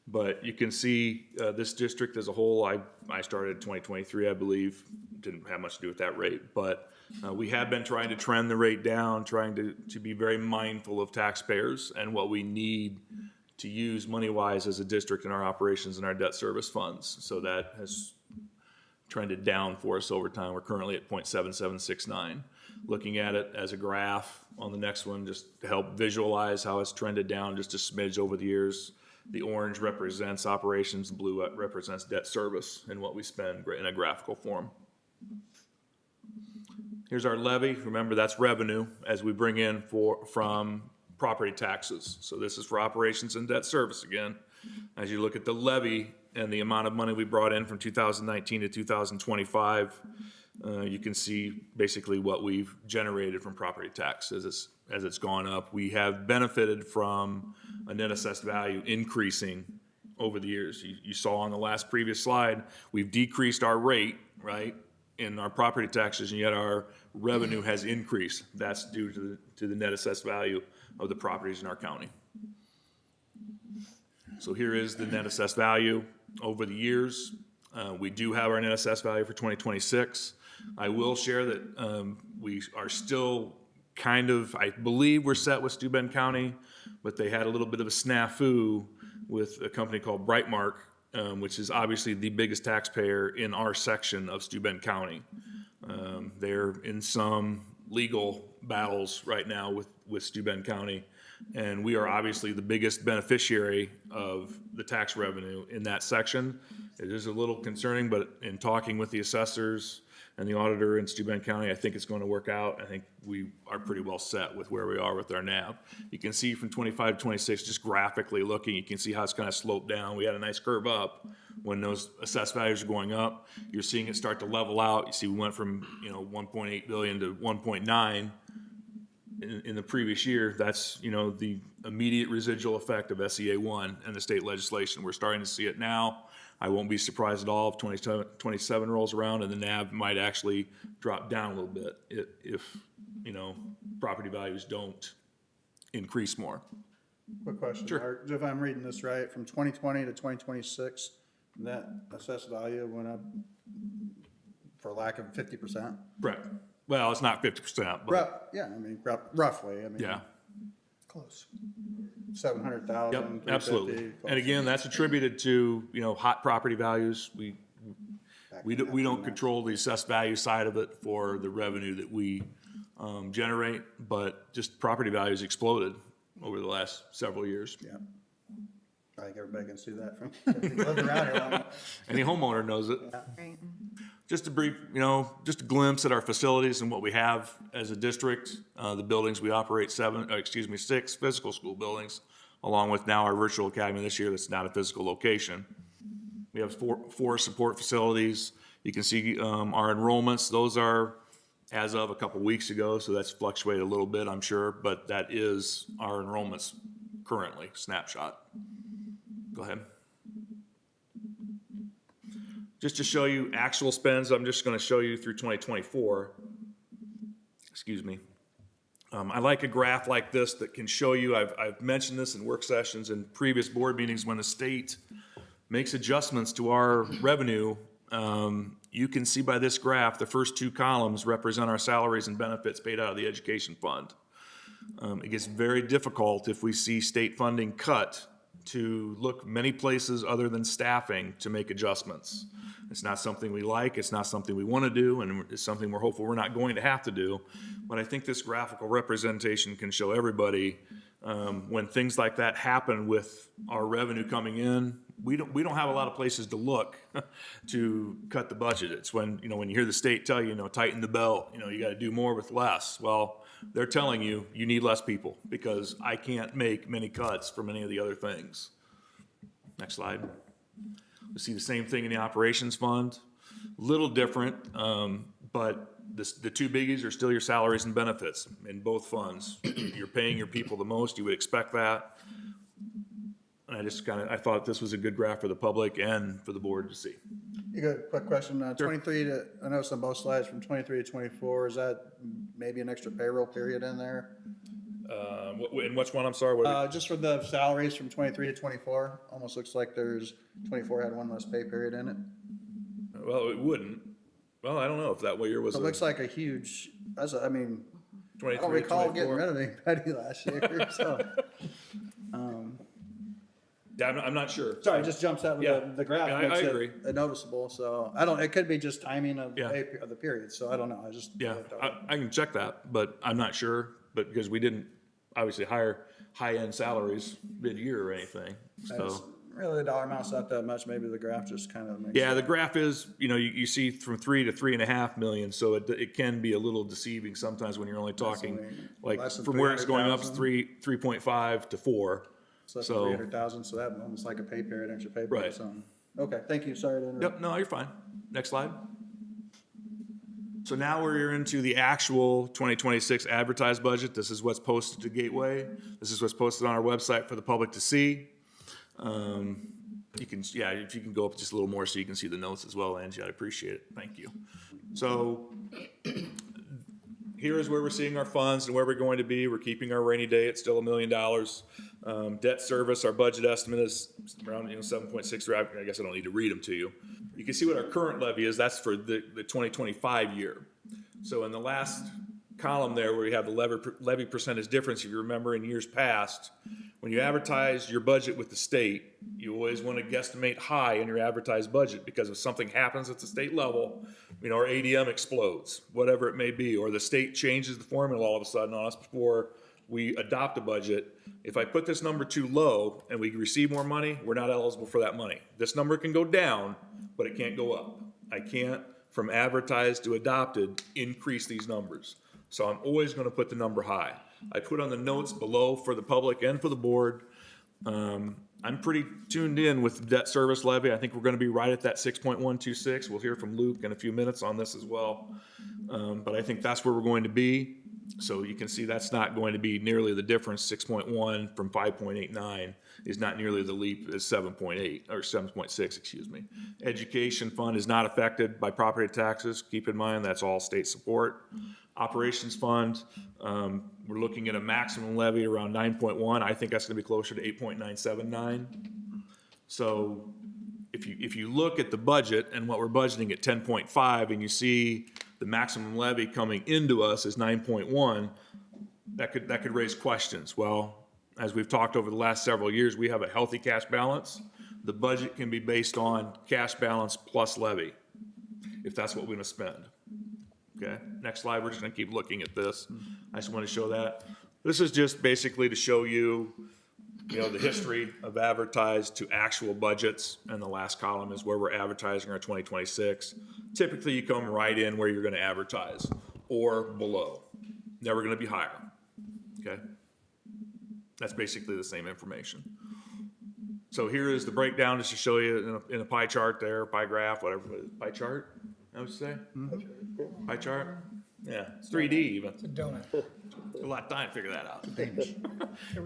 But you can see this district as a whole, I started in 2023, I believe. Didn't have much to do with that rate. But we have been trying to trend the rate down, trying to be very mindful of taxpayers and what we need to use money-wise as a district in our operations and our debt service funds. So that has trended down for us over time. We're currently at 0.7769. Looking at it as a graph on the next one, just to help visualize how it's trended down just a smidge over the years. The orange represents operations, the blue represents debt service and what we spend in a graphical form. Here's our levy. Remember, that's revenue as we bring in from property taxes. So this is for operations and debt service again. As you look at the levy and the amount of money we brought in from 2019 to 2025, you can see basically what we've generated from property tax as it's gone up. We have benefited from a net assessed value increasing over the years. You saw on the previous slide, we've decreased our rate, right, in our property taxes, and yet our revenue has increased. That's due to the net assessed value of the properties in our county. So here is the net assessed value over the years. We do have our net assessed value for 2026. I will share that we are still I believe we're set with Steuben County, but they had a little bit of a snafu with a company called Brightmark, which is obviously the biggest taxpayer in our section of Steuben County. They're in some legal battles right now with Steuben County, and we are obviously the biggest beneficiary of the tax revenue in that section. It is a little concerning, but in talking with the assessors and the auditor in Steuben County, I think it's going to work out. I think we are pretty well set with where we are with our NAV. You can see from 25 to 26, just graphically looking, you can see how it's kind of sloped down. We had a nice curve up when those assessed values are going up. You're seeing it start to level out. You see we went from 1.8 billion to 1.9 in the previous year. That's the immediate residual effect of SEA 1 and the state legislation. We're starting to see it now. I won't be surprised at all if 27 rolls around and the NAV might actually drop down a little bit if property values don't increase more. Quick question. Sure. If I'm reading this right, from 2020 to 2026, that assessed value went up, for lack of 50%? Right. Well, it's not 50%, but Yeah, I mean, roughly, I mean. yeah. Close. 700,000. Yep, 350, absolutely. close. And again, that's attributed to, hot property values. We don't control the assessed value side of it for the revenue that we generate, but just property values exploded over the last several years. Yeah. I think everybody can see that from living around here long. Any homeowner knows it. Right. Just a brief, just a glimpse at our facilities and what we have as a district. The buildings, we operate 6 physical school buildings, along with now our virtual academy this year that's not a physical location. We have four support facilities. You can see our enrollments. Those are as of a couple weeks ago, so that's fluctuated a little bit, I'm sure, but that is our enrollments currently, snapshot. Go ahead. Just to show you actual spends, I'm just going to show you through 2024. Excuse me. I like a graph like this that can show you, I've mentioned this in work sessions and previous board meetings, when the state makes adjustments to our revenue, you can see by this graph, the first two columns represent our salaries and benefits paid out of the education fund. It gets very difficult if we see state funding cut to look many places other than staffing to make adjustments. It's not something we like, it's not something we want to do, and it's something we're hopeful we're not going to have to do. But I think this graphical representation can show everybody when things like that happen with our revenue coming in, we don't have a lot of places to look to cut the budget. It's when you hear the state tell you, tighten the belt, you got to do more with less. Well, they're telling you need less people because I can't make many cuts for many of the other things. Next slide. We see the same thing in the operations fund. Little different, but the two biggies are still your salaries and benefits in both funds. You're paying your people the most, you would expect that. And I thought this was a good graph for the public and for the board to see. You got a quick question, 23 to, I noticed on both slides from 23 to 24, is that maybe an extra payroll period in there? And which one, I'm sorry? Just for the salaries from 23 to 24, almost looks like 24 had one less pay period in it. Well, it wouldn't. Well, I don't know if that year was. So it looks like a huge, I don't 23, recall 24. getting rid of anybody last year, so. Yeah, I'm not sure. Sorry, it just jumps out with the graph. Yeah, I makes agree. it noticeable, so it could be just timing of the period, so I don't know, I can check that, but I'm not sure, but because we didn't obviously hire high-end salaries mid-year or anything, so. Really, the dollar amount's not that much, maybe the graph just kind of makes. Yeah, the graph is, you see from 3 to 3.5 million, so it can be a little deceiving sometimes when you're only talking, like, from where it's going up, it's 3.5 to 4. So that's 300,000, so that almost like a pay period, extra pay period or Right. something. Okay, thank you, sorry to interrupt. Yep, no, you're fine. Next slide. So now we're into the actual 2026 advertised budget. This is what's posted to Gateway. This is what's posted on our website for the public to see. You can, yeah, if you can go up just a little more so you can see the notes as well, Angie, I'd appreciate it. Thank you. So here is where we're seeing our funds and where we're going to be. We're keeping our rainy day at still $1 million. Debt service, our budget estimate is around 7.6. I guess I don't need to read them to you. You can see what our current levy is. That's for the 2025 year. So in the last column there where you have the levy percentage difference, if you remember in years past, when you advertise your budget with the state, you always want to guesstimate high in your advertised budget, because if something happens at the state level, our ADM explodes, whatever it may be, or the state changes the formula all of a sudden on us before we adopt a budget. If I put this number too low and we receive more money, we're not eligible for that money. This number can go down, but it can't go up. I can't, from advertised to adopted, increase these numbers. So I'm always going to put the number high. I put on the notes below for the public and for the board. I'm pretty tuned in with the debt service levy. I think we're going to be right at that 6.126. We'll hear from Luke in a few minutes on this as well. But I think that's where we're going to be. So you can see that's not going to be nearly the difference. 6.1 from 5.89 is not nearly the leap as 7.8 or 7.6, excuse me. Education fund is not affected by property taxes. Keep in mind that's all state support. Operations fund, we're looking at a maximum levy around 9.1. I think that's going to be closer to 8.979. So if you look at the budget and what we're budgeting at 10.5, and you see the maximum levy coming into us is 9.1, that could raise questions. Well, as we've talked over the last several years, we have a healthy cash balance. The budget can be based on cash balance plus levy, if that's what we're going to spend. Okay, next slide, we're just going to keep looking at this. I just want to show that. This is just basically to show you, the history of advertised to actual budgets, and the last column is where we're advertising our 2026. Typically, you come right in where you're going to advertise, or below. Never going to be higher, okay? That's basically the same information. So here is the breakdown, just to show you in a pie chart there, pie graph, whatever, pie chart, I would say? Pie chart? Yeah, it's 3D even. It's a donut. A lot of time to figure that out.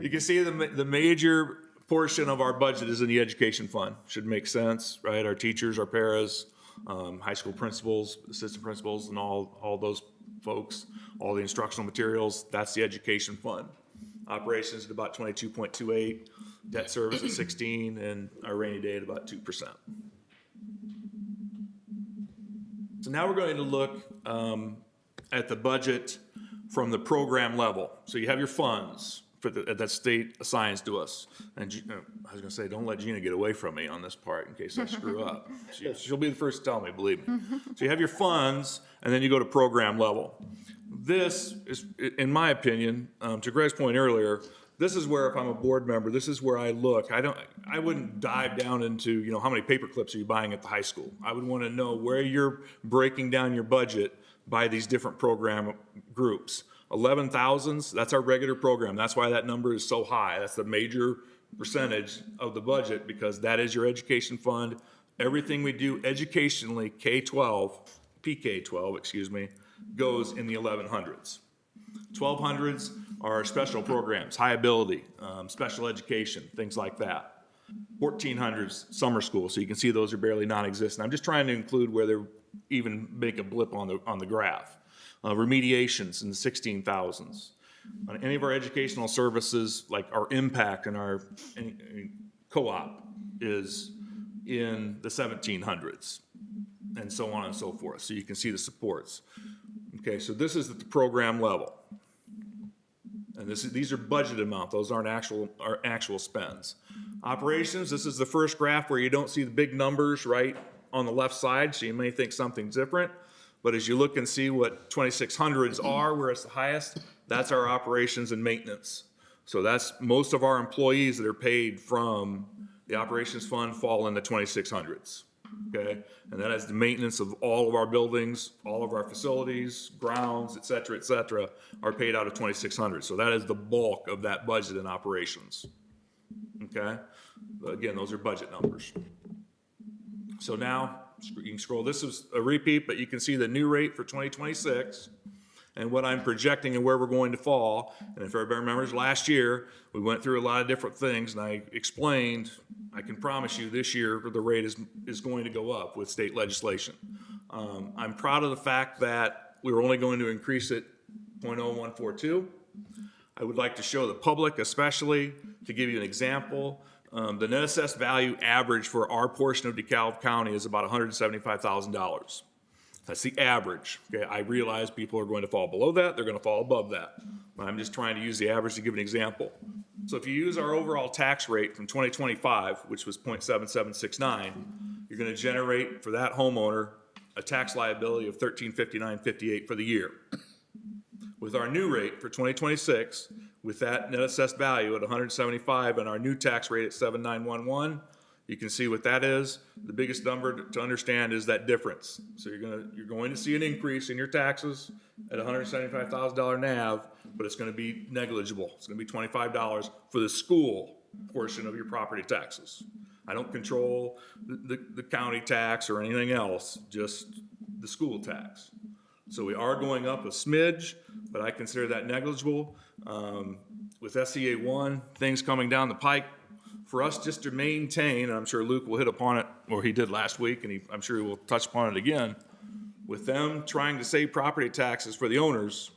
You can see the major portion of our budget is in the education fund. Should make sense, right? Our teachers, our paras, high school principals, assistant principals, and all those folks, all the instructional materials, that's the education fund. Operations at about 22.28, debt service at 16, and our rainy day at about 2%. So now we're going to look at the budget from the program level. So you have your funds that state assigns to us. And I was going to say, don't let Gina get away from me on this part in case I screw up. She'll be the first to tell me, believe me. So you have your funds, and then you go to program level. This is, in my opinion, to Greg's point earlier, this is where, if I'm a board member, this is where I look. I wouldn't dive down into, how many paper clips are you buying at the high school? I would want to know where you're breaking down your budget by these different program groups. 11,000s, that's our regular program. That's why that number is so high. That's the major percentage of the budget, because that is your education fund. Everything we do educationally, K-12, PK-12, excuse me, goes in the 1100s. 1200s are special programs, high ability, special education, things like that. 1400s, summer school, so you can see those are barely non-existent. I'm just trying to include where they're even make a blip on the graph. Remediations in the 16,000s. On any of our educational services, like our impact and our co-op is in the 1700s, and so on and so forth. So you can see the supports. Okay, so this is at the program level. And these are budget amount. Those aren't actual spends. Operations, this is the first graph where you don't see the big numbers right on the left side, so you may think something's different. But as you look and see what 2600s are, where it's the highest, that's our operations and maintenance. So that's most of our employees that are paid from the operations fund fall in the 2600s. Okay, and that is the maintenance of all of our buildings, all of our facilities, grounds, et cetera, are paid out of 2600. So that is the bulk of that budget in operations. Okay, but again, those are budget numbers. So now You can scroll, this is a repeat, but you can see the new rate for 2026 and what I'm projecting and where we're going to fall. And if everybody remembers, last year, we went through a lot of different things, and I explained, I can promise you this year, the rate is going to go up with state legislation. I'm proud of the fact that we were only going to increase it 0.0142. I would like to show the public, especially, to give you an example, the net assessed value average for our portion of DeKalb County is about $175,000. That's the average. Okay, I realize people are going to fall below that, they're going to fall above that. But I'm just trying to use the average to give an example. So if you use our overall tax rate from 2025, which was 0.7769, you're going to generate for that homeowner a tax liability of $1,359.58 for the year. With our new rate for 2026, with that net assessed value at 175 and our new tax rate at 7911, you can see what that is. The biggest number to understand is that difference. So you're going to see an increase in your taxes at $175,000 NAV, but it's going to be negligible. It's going to be $25 for the school portion of your property taxes. I don't control the county tax or anything else, just the school tax. So we are going up a smidge, but I consider that negligible. With SCA 1, things coming down the pike, for us just to maintain, and I'm sure Luke will hit upon it, or he did last week, and I'm sure he will touch upon it again, with them trying to save property taxes for the owners,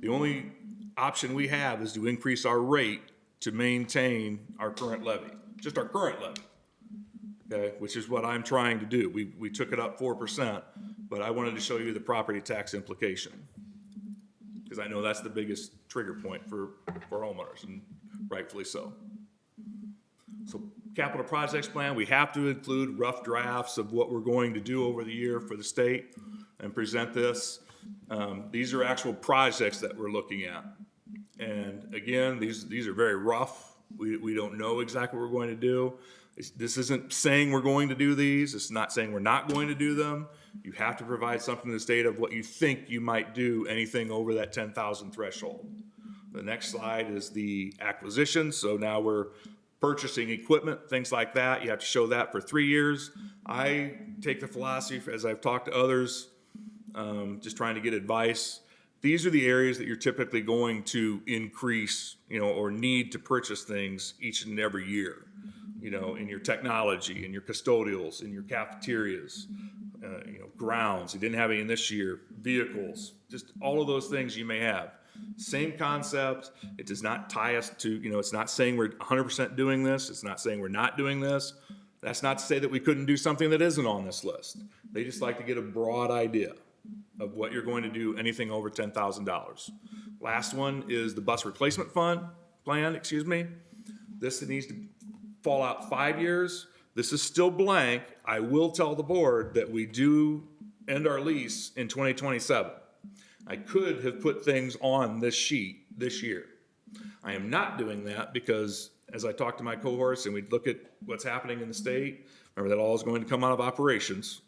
the only option we have is to increase our rate to maintain our current levy, just our current levy, okay, which is what I'm trying to do. We took it up 4%, but I wanted to show you the property tax implication, because I know that's the biggest trigger point for homeowners, and rightfully so. So capital projects plan, we have to include rough drafts of what we're going to do over the year for the state and present this. These are actual projects that we're looking at. And again, these are very rough. We don't know exactly what we're going to do. This isn't saying we're going to do these. It's not saying we're not going to do them. You have to provide something to the state of what you think you might do, anything over that 10,000 threshold. The next slide is the acquisition. So now we're purchasing equipment, things like that. You have to show that for 3 years. I take the philosophy, as I've talked to others, just trying to get advice. These are the areas that you're typically going to increase, or need to purchase things each and every year. In your technology, in your custodials, in your cafeterias, grounds. You didn't have any this year. Vehicles, just all of those things you may have. Same concept. It does not tie us to, it's not saying we're 100% doing this. It's not saying we're not doing this. That's not to say that we couldn't do something that isn't on this list. They just like to get a broad idea of what you're going to do, anything over $10,000. Last one is the bus replacement plan. This needs to fall out 5 years. This is still blank. I will tell the board that we do end our lease in 2027. I could have put things on this sheet this year. I am not doing that because as I talk to my cohorts and we look at what's happening in the state, remember that all is going to come out of operations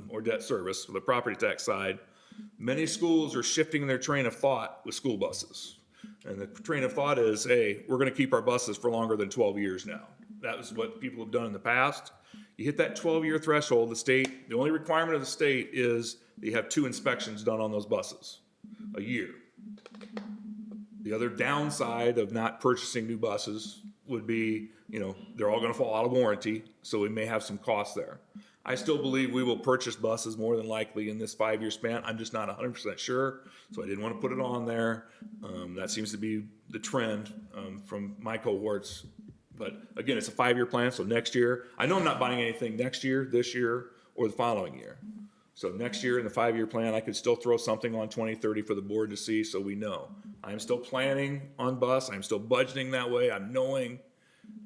or debt service for the property tax side. Many schools are shifting their train of thought with school buses. And the train of thought is, hey, we're going to keep our buses for longer than 12 years now. That was what people have done in the past. You hit that 12-year threshold, the only requirement of the state is that you have 2 inspections done on those buses a year. The other downside of not purchasing new buses would be, they're all going to fall out of warranty, so we may have some costs there. I still believe we will purchase buses more than likely in this 5-year span. I'm just not 100% sure, so I didn't want to put it on there. That seems to be the trend from my cohorts. But again, it's a 5-year plan, so next year, I know I'm not buying anything next year, this year, or the following year. So next year in the 5-year plan, I could still throw something on 2030 for the board to see so we know. I'm still planning on bus. I'm still budgeting that way. I'm knowing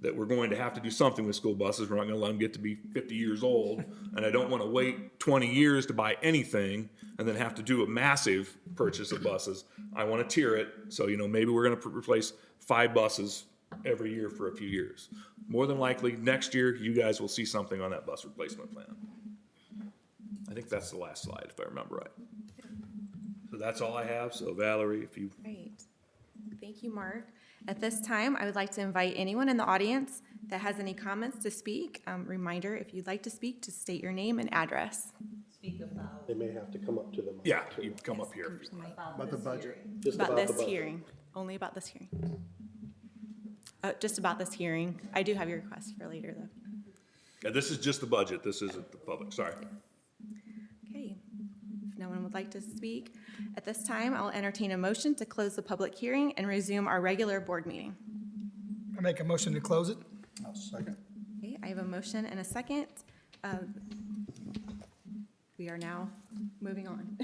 that we're going to have to do something with school buses. We're not going to let them get to be 50 years old. And I don't want to wait 20 years to buy anything and then have to do a massive purchase of buses. I want to tier it. So, maybe we're going to replace 5 buses every year for a few years. More than likely, next year, you guys will see something on that bus replacement plan. I think that's the last slide, if I remember right. So that's all I have. So Valerie, if you... Great. Thank you, Mark. At this time, I would like to invite anyone in the audience that has any comments to speak. Reminder, if you'd like to speak, to state your name and address. They may have to come up to the mic. Yeah, too. you come up here. About the budget. Just About the this budget. hearing, only about this hearing. Just about this hearing. I do have your request for later, though. Yeah, this is just the budget. This isn't the public, sorry. Okay, if no one would like to speak, at this time, I'll entertain a motion to close the public hearing and resume our regular board meeting. I make a motion to close it. I'll second. Okay, I have a motion and a second. We are now moving on.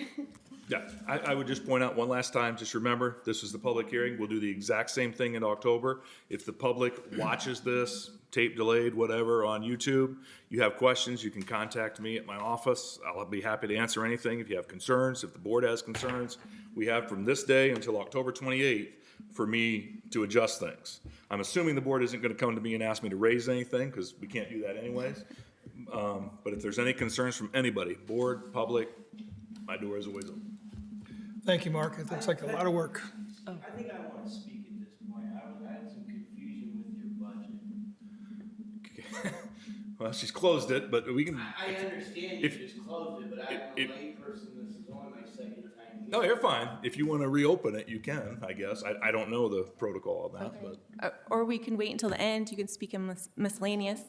Yeah, I would just point out one last time, just remember, this is the public hearing. We'll do the exact same thing in October. If the public watches this, tape delayed, whatever, on YouTube, you have questions, you can contact me at my office. I'll be happy to answer anything. If you have concerns, if the board has concerns, we have from this day until October 28th for me to adjust things. I'm assuming the board isn't gonna come to me and ask me to raise anything, because we can't do that anyways. But if there's any concerns from anybody, board, public, my door is always open. Thank you, Mark. It looks like a lot of work. I think I want to speak at this point. I had some confusion with your budget. Well, she's closed it, but we can. I understand you if- just closed it, but I'm a layperson. This is only my second time here. No, you're fine. If you want to reopen it, you can, I guess. I don't know the protocol of that, but. Or we can wait until the end. You can speak in miscellaneous.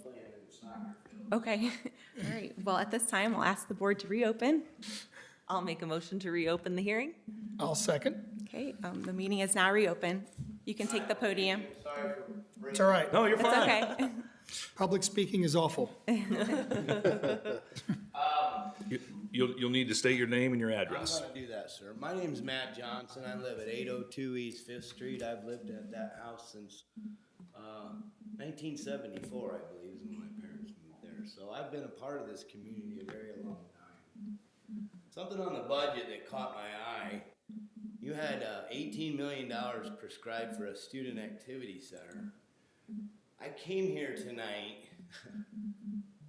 Okay, all right. Well, at this time, I'll ask the board to reopen. I'll make a motion to reopen the hearing. I'll second. Okay, the meeting is now reopened. You can take the podium. Sorry for bringing. It's all right. No, you're It's fine. okay. Public speaking is awful. You'll need to state your name and your I'm address. gonna do that, sir. My name's Matt Johnson. I live at 802 East Fifth Street. I've lived at that house since 1974, I believe, is when my parents moved there. So I've been a part of this community a very long time. Something on the budget that caught my eye. You had $18 million prescribed for a student activity center. I came here tonight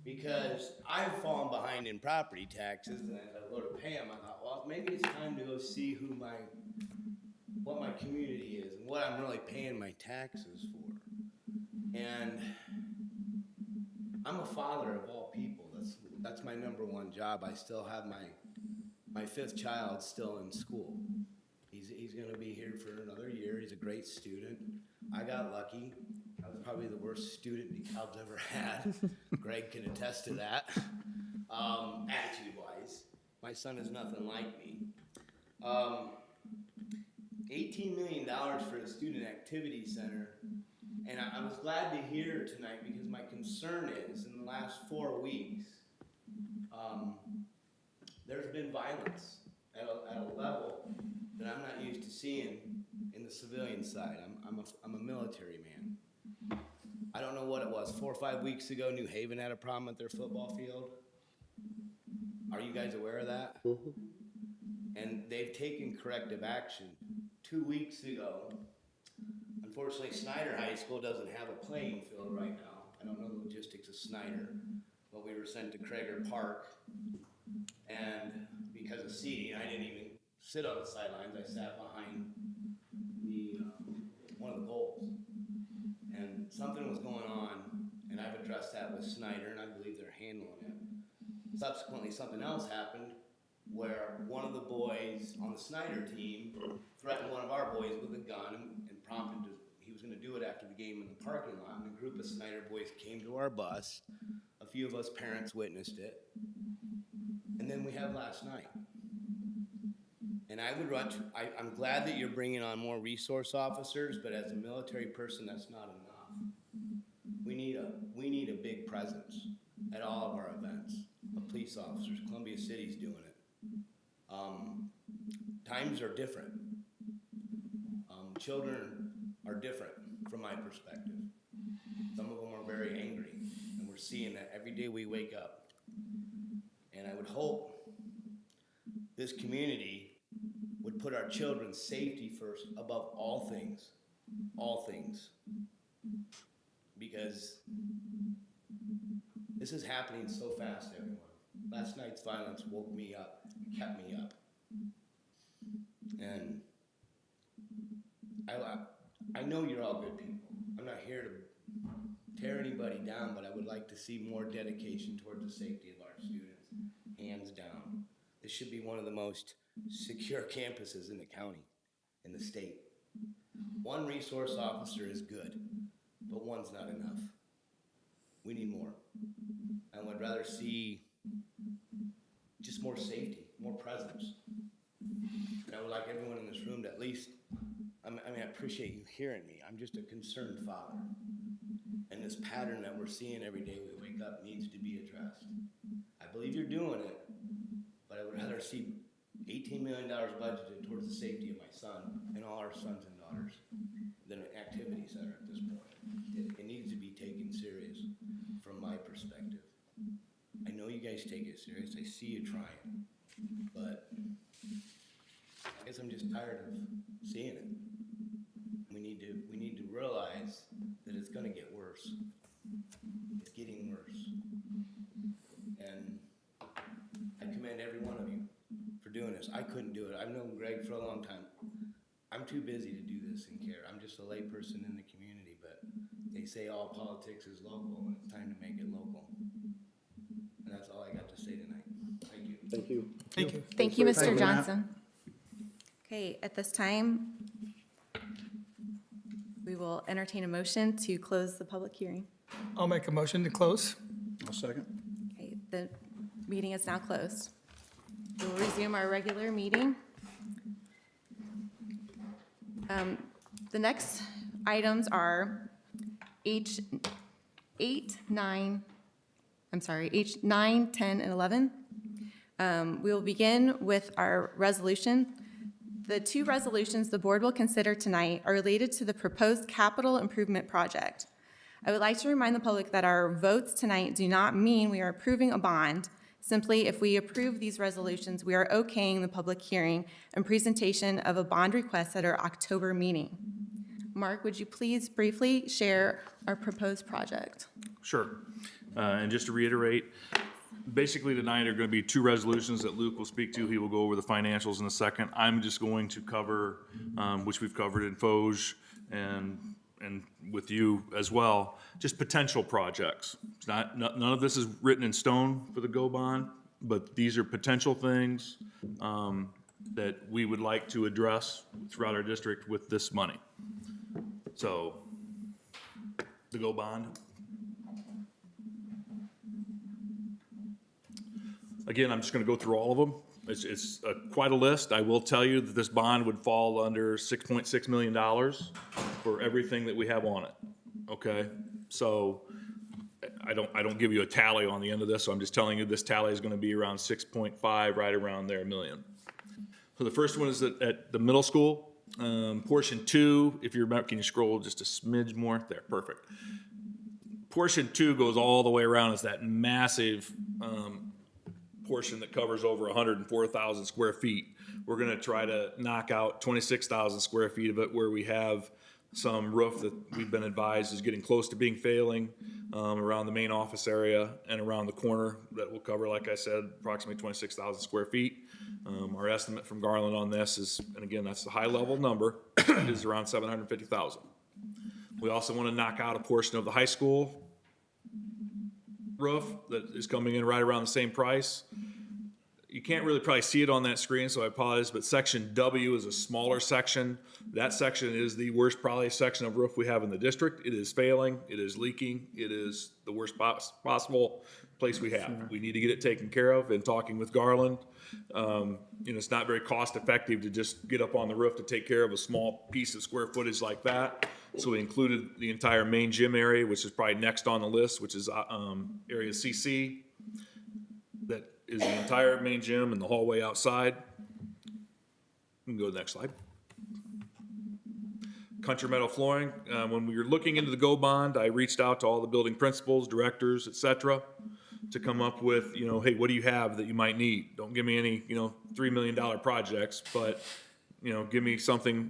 because I've fallen behind in property taxes, and as I go to pay them, I thought, well, maybe it's time to go see what my community is and what I'm really paying my taxes for. And I'm a father of all people. That's my number one job. I still have my fifth child still in school. He's gonna be here for another year. He's a great student. I got lucky. I was probably the worst student DeKalb's ever had. Greg can attest to that. Attitude-wise, my son is nothing like me. $18 million for a student activity center. And I was glad to hear tonight because my concern is in the last 4 weeks, there's been violence at a level that I'm not used to seeing in the civilian side. I'm a military man. I don't know what it was. 4 or 5 weeks ago, New Haven had a problem at their football field. Are you guys aware of that? Mm-hmm. And they've taken corrective action. 2 weeks ago, unfortunately, Snyder High School doesn't have a playing field right now. I don't know the logistics of Snyder, but we were sent to Krager Park. And because of seating, I didn't even sit on the sidelines. I sat behind one of the goals. And something was going on, and I've addressed that with Snyder, and I believe they're handling it. Subsequently, something else happened where one of the boys on the Snyder team threatened one of our boys with a gun and prompted he was going to do it after the game in the parking lot. And a group of Snyder boys came to our bus. A few of us parents witnessed it. And then we had last night. And I'm glad that you're bringing on more resource officers, but as a military person, that's not enough. We need a big presence at all of our events of police officers. Columbia City's doing it. Times are different. Children are different from my perspective. Some of them are very angry, and we're seeing that every day we wake up. And I would hope this community would put our children's safety first above all things. All things. Because this is happening so fast, everyone. Last night's violence woke me up, kept me up. And I know you're all good people. I'm not here to tear anybody down, but I would like to see more dedication towards the safety of our students, hands down. This should be one of the most secure campuses in the county, in the state. One resource officer is good, but one's not enough. We need more. I would rather see just more safety, more presence. And I would like everyone in this room to at least, I appreciate you hearing me. I'm just a concerned father. And this pattern that we're seeing every day we wake up needs to be addressed. I believe you're doing it, but I would rather see $18 million budgeted towards the safety of my son and all our sons and daughters than an activity center at this point. It needs to be taken serious from my perspective. I know you guys take it serious. I see you trying, but I guess I'm just tired of seeing it. We need to realize that it's going to get worse. It's getting worse. And I commend every one of you for doing this. I couldn't do it. I've known Greg for a long time. I'm too busy to do this and care. I'm just a layperson in the community, but they say all politics is local, and it's time to make it local. And that's all I got to say tonight. Thank you. Thank you. Thank you. Thank you, Thank Mr. you, Matt. Johnson. Okay, at this time, we will entertain a motion to close the public hearing. I'll make a motion to close. I'll second. Okay, the meeting is now closed. We'll resume our regular meeting. The next items are H9, 10, and 11. We will begin with our resolution. The two resolutions the board will consider tonight are related to the proposed capital improvement project. I would like to remind the public that our votes tonight do not mean we are approving a bond. Simply, if we approve these resolutions, we are okaying the public hearing and presentation of a bond request at our October meeting. Mark, would you please briefly share our proposed project? Sure. And just to reiterate, basically tonight are going to be two resolutions that Luke will speak to. He will go over the financials in a second. I'm just going to cover, which we've covered in FOJ and with you as well, just potential projects. It's none of this is written in stone for the GO bond, but these are potential things that we would like to address throughout our district with this money. So, the GO bond. Again, I'm just going to go through all of them. It's quite a list. I will tell you that this bond would fall under $6.6 million for everything that we have on it. Okay, so I don't give you a tally on the end of this. So I'm just telling you this tally is going to be around 6.5, right around there, million. So the first one is at the middle school, portion 2. If you remember, can you scroll just a smidge more? There, perfect. Portion 2 goes all the way around. It's that massive portion that covers over 104,000 square feet. We're going to try to knock out 26,000 square feet of it where we have some roof that we've been advised is getting close to being failing around the main office area and around the corner that will cover, like I said, approximately 26,000 square feet. Our estimate from Garland on this is, and again, that's the high level number, is around 750,000. We also want to knock out a portion of the high school roof that is coming in right around the same price. You can't really probably see it on that screen, so I apologize, but section W is a smaller section. That section is the worst probably section of roof we have in the district. It is failing, it is leaking, it is the worst possible place we have. We need to get it taken care of. And talking with Garland, it's not very cost effective to just get up on the roof to take care of a small piece of square footage like that. So we included the entire main gym area, which is probably next on the list, which is area CC. That is the entire main gym and the hallway outside. We can go to the next slide. Country metal flooring. When we were looking into the GO bond, I reached out to all the building principals, directors, et cetera, to come up with, hey, what do you have that you might need? Don't give me any, $3 million projects, but, give me something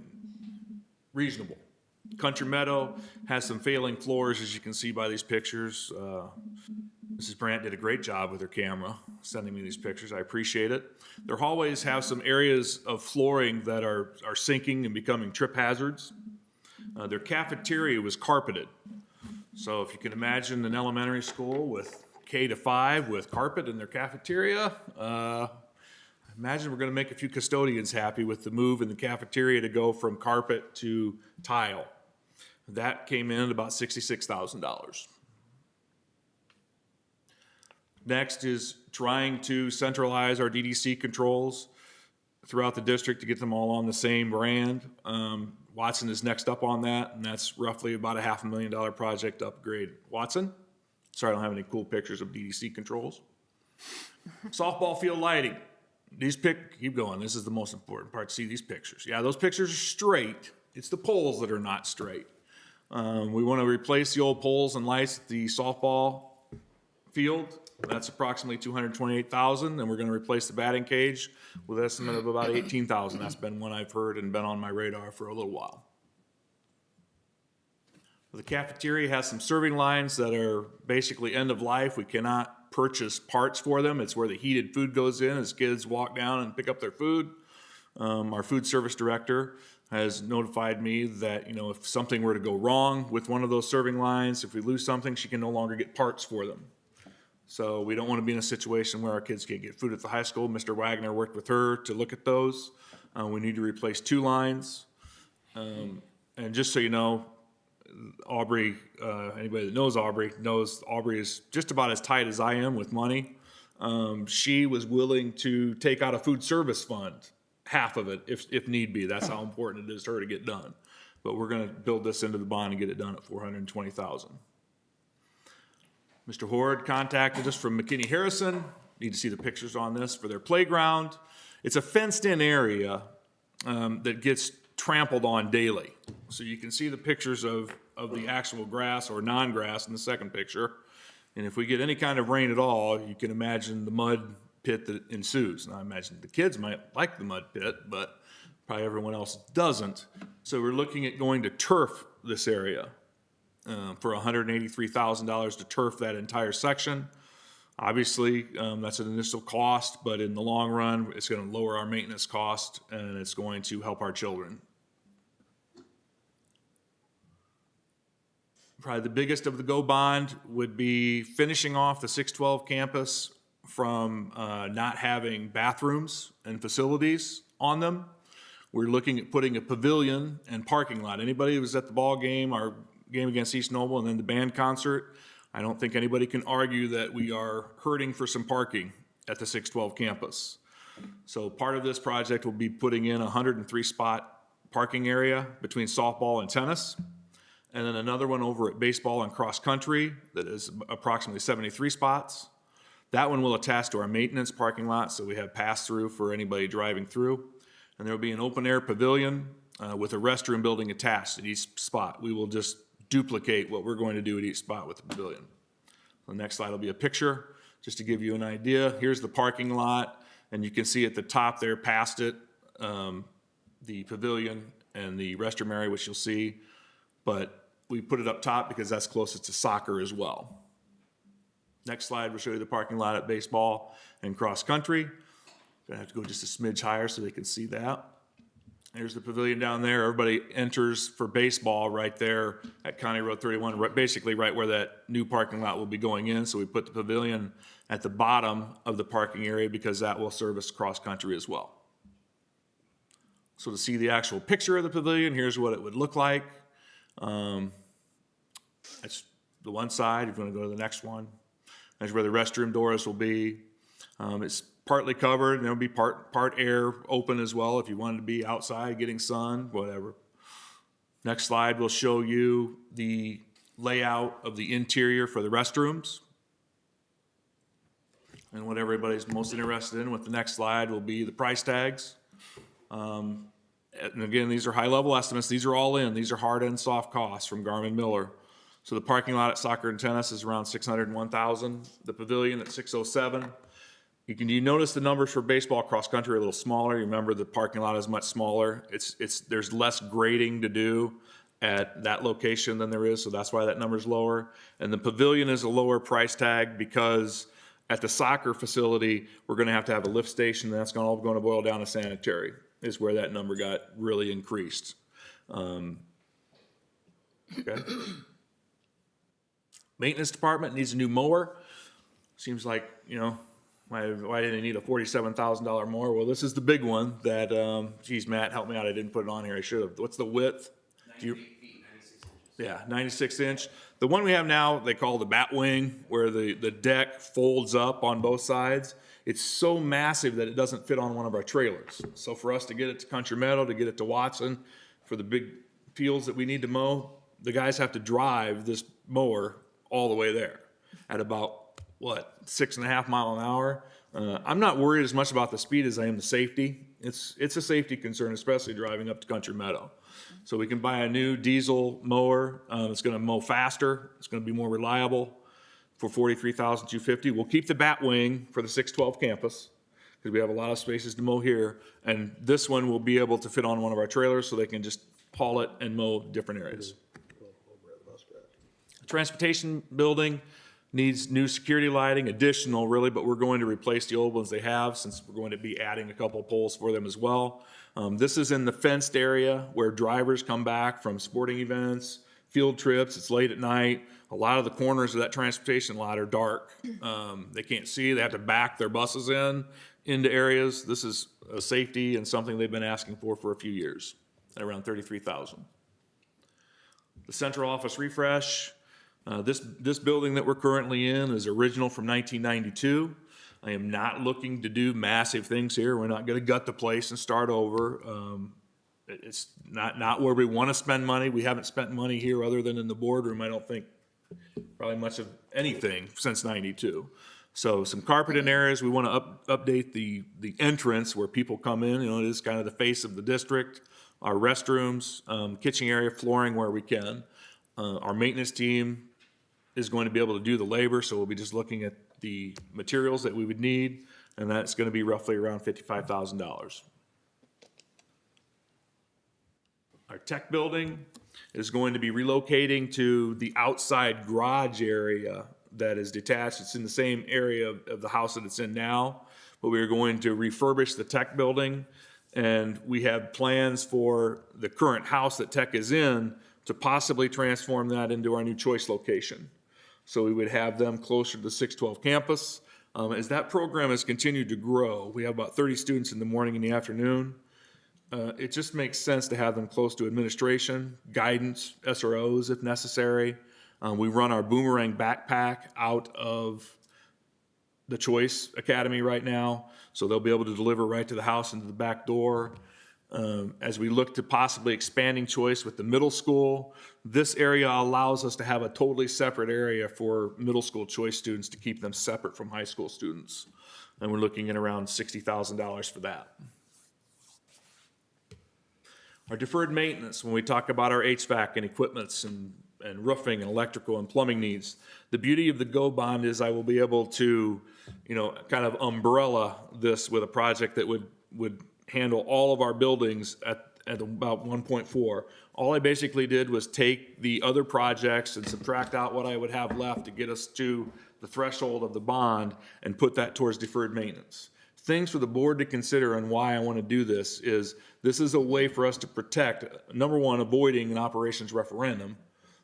reasonable. Country Meadow has some failing floors, as you can see by these pictures. Mrs. Brandt did a great job with her camera sending me these pictures. I appreciate it. Their hallways have some areas of flooring that are sinking and becoming trip hazards. Their cafeteria was carpeted. So if you can imagine an elementary school with K to 5 with carpet in their cafeteria, imagine we're going to make a few custodians happy with the move in the cafeteria to go from carpet to tile. That came in at about $66,000. Next is trying to centralize our DDC controls throughout the district to get them all on the same brand. Watson is next up on that, and that's roughly about a $500,000 project upgrade. Watson? Sorry, I don't have any cool pictures of DDC controls. Softball field lighting. Keep going, this is the most important part, see these pictures. Yeah, those pictures are straight. It's the poles that are not straight. We want to replace the old poles and lights at the softball field. That's approximately $228,000, and we're going to replace the batting cage with an estimate of about $18,000. That's been one I've heard and been on my radar for a little while. The cafeteria has some serving lines that are basically end of life. We cannot purchase parts for them. It's where the heated food goes in as kids walk down and pick up their food. Our food service director has notified me that, if something were to go wrong with one of those serving lines, if we lose something, she can no longer get parts for them. So we don't want to be in a situation where our kids can't get food at the high school. Mr. Wagner worked with her to look at those. We need to replace 2 lines. And just so you know, Aubrey, anybody that knows Aubrey is just about as tight as I am with money. She was willing to take out a food service fund, half of it, if need be. That's how important it is to her to get done. But we're going to build this into the bond and get it done at $420,000. Mr. Horde contacted us from McKinney Harrison. Need to see the pictures on this for their playground. It's a fenced-in area that gets trampled on daily. So you can see the pictures of the actual grass or non-grass in the second picture. And if we get any kind of rain at all, you can imagine the mud pit that ensues. Now, I imagine the kids might like the mud pit, but probably everyone else doesn't. So we're looking at going to turf this area. For $183,000 to turf that entire section. Obviously, that's an initial cost, but in the long run, it's going to lower our maintenance cost and it's going to help our children. Probably the biggest of the go bond would be finishing off the 612 campus from not having bathrooms and facilities on them. We're looking at putting a pavilion and parking lot. Anybody who was at the ball game, our game against East Noble, and then the band concert, I don't think anybody can argue that we are hurting for some parking at the 612 campus. So part of this project will be putting in a 103-spot parking area between softball and tennis, and then another one over at baseball and cross country that is approximately 73 spots. That one will attach to our maintenance parking lot, so we have pass-through for anybody driving through. And there will be an open-air pavilion with a restroom building attached at each spot. We will just duplicate what we're going to do at each spot with the pavilion. The next slide will be a picture, just to give you an idea. Here's the parking lot, and you can see at the top there, past it, the pavilion and the restroom area, which you'll see. But we put it up top because that's closest to soccer as well. Next slide will show you the parking lot at baseball and cross country. Gonna have to go just a smidge higher so they can see that. There's the pavilion down there. Everybody enters for baseball right there at County Road 31, basically right where that new parking lot will be going in. So we put the pavilion at the bottom of the parking area because that will service cross country as well. So to see the actual picture of the pavilion, here's what it would look like. That's the one side. If you want to go to the next one, that's where the restroom doors will be. It's partly covered, and there'll be part air open as well if you wanted to be outside getting sun, whatever. Next slide will show you the layout of the interior for the restrooms. And what everybody's most interested in with the next slide will be the price tags. And again, these are high-level estimates. These are all in. These are hard and soft costs from Garmin Miller. So the parking lot at soccer and tennis is around $601,000. The pavilion at $607,000. You notice the numbers for baseball cross country are a little smaller. You remember the parking lot is much smaller. There's less grading to do at that location than there is, so that's why that number is lower. And the pavilion is a lower price tag because at the soccer facility, we're going to have a lift station, and that's all going to boil down to sanitary, is where that number got really increased. Okay. Maintenance department needs a new mower. Seems like, why didn't they need a $47,000 mower? Well, this is the big one that, geez, Matt, help me out. I didn't put it on here. I should have. What's the width? 98 feet, 96 inches. Yeah, 96 inch. The one we have now, they call the bat wing, where the deck folds up on both sides. It's so massive that it doesn't fit on one of our trailers. So for us to get it to Country Meadow, to get it to Watson, for the big fields that we need to mow, the guys have to drive this mower all the way there at about, 6.5 miles an hour. I'm not worried as much about the speed as I am the safety. It's a safety concern, especially driving up to Country Meadow. So we can buy a new diesel mower. It's going to mow faster. It's going to be more reliable for $43,250. We'll keep the bat wing for the 612 campus because we have a lot of spaces to mow here. And this one will be able to fit on one of our trailers so they can just haul it and mow different areas. Transportation building needs new security lighting, additional really, but we're going to replace the old ones they have since we're going to be adding a couple of poles for them as well. This is in the fenced area where drivers come back from sporting events, field trips. It's late at night. A lot of the corners of that transportation lot are dark. They can't see. They have to back their buses into areas. This is a safety and something they've been asking for a few years at around $33,000. The central office refresh. This building that we're currently in is original from 1992. I am not looking to do massive things here. We're not going to gut the place and start over. It's not where we want to spend money. We haven't spent money here other than in the boardroom, I don't think, probably much of anything since 92. So some carpeted areas. We want to update the entrance where people come in. It is kind of the face of the district. Our restrooms, kitchen area, flooring where we can. Our maintenance team is going to be able to do the labor, so we'll be just looking at the materials that we would need, and that's going to be roughly around $55,000. Our tech building is going to be relocating to the outside garage area that is detached. It's in the same area of the house that it's in now, but we are going to refurbish the tech building, and we have plans for the current house that tech is in to possibly transform that into our new choice location. So we would have them closer to the 612 campus. As that program has continued to grow, we have about 30 students in the morning and the afternoon. It just makes sense to have them close to administration, guidance, SROs if necessary. We run our Boomerang backpack out of the Choice Academy right now, so they'll be able to deliver right to the house into the back door. As we look to possibly expanding Choice with the middle school, this area allows us to have a totally separate area for middle school Choice students to keep them separate from high school students. And we're looking at around $60,000 for that. Our deferred maintenance, when we talk about our HVAC and equipments and roofing and electrical and plumbing needs, the beauty of the GO bond is I will be able to, kind of umbrella this with a project that would handle all of our buildings at about 1.4. All I basically did was take the other projects and subtract out what I would have left to get us to the threshold of the bond and put that towards deferred maintenance. Things for the board to consider and why I want to do this is a way for us to protect, number one, avoiding an operations referendum,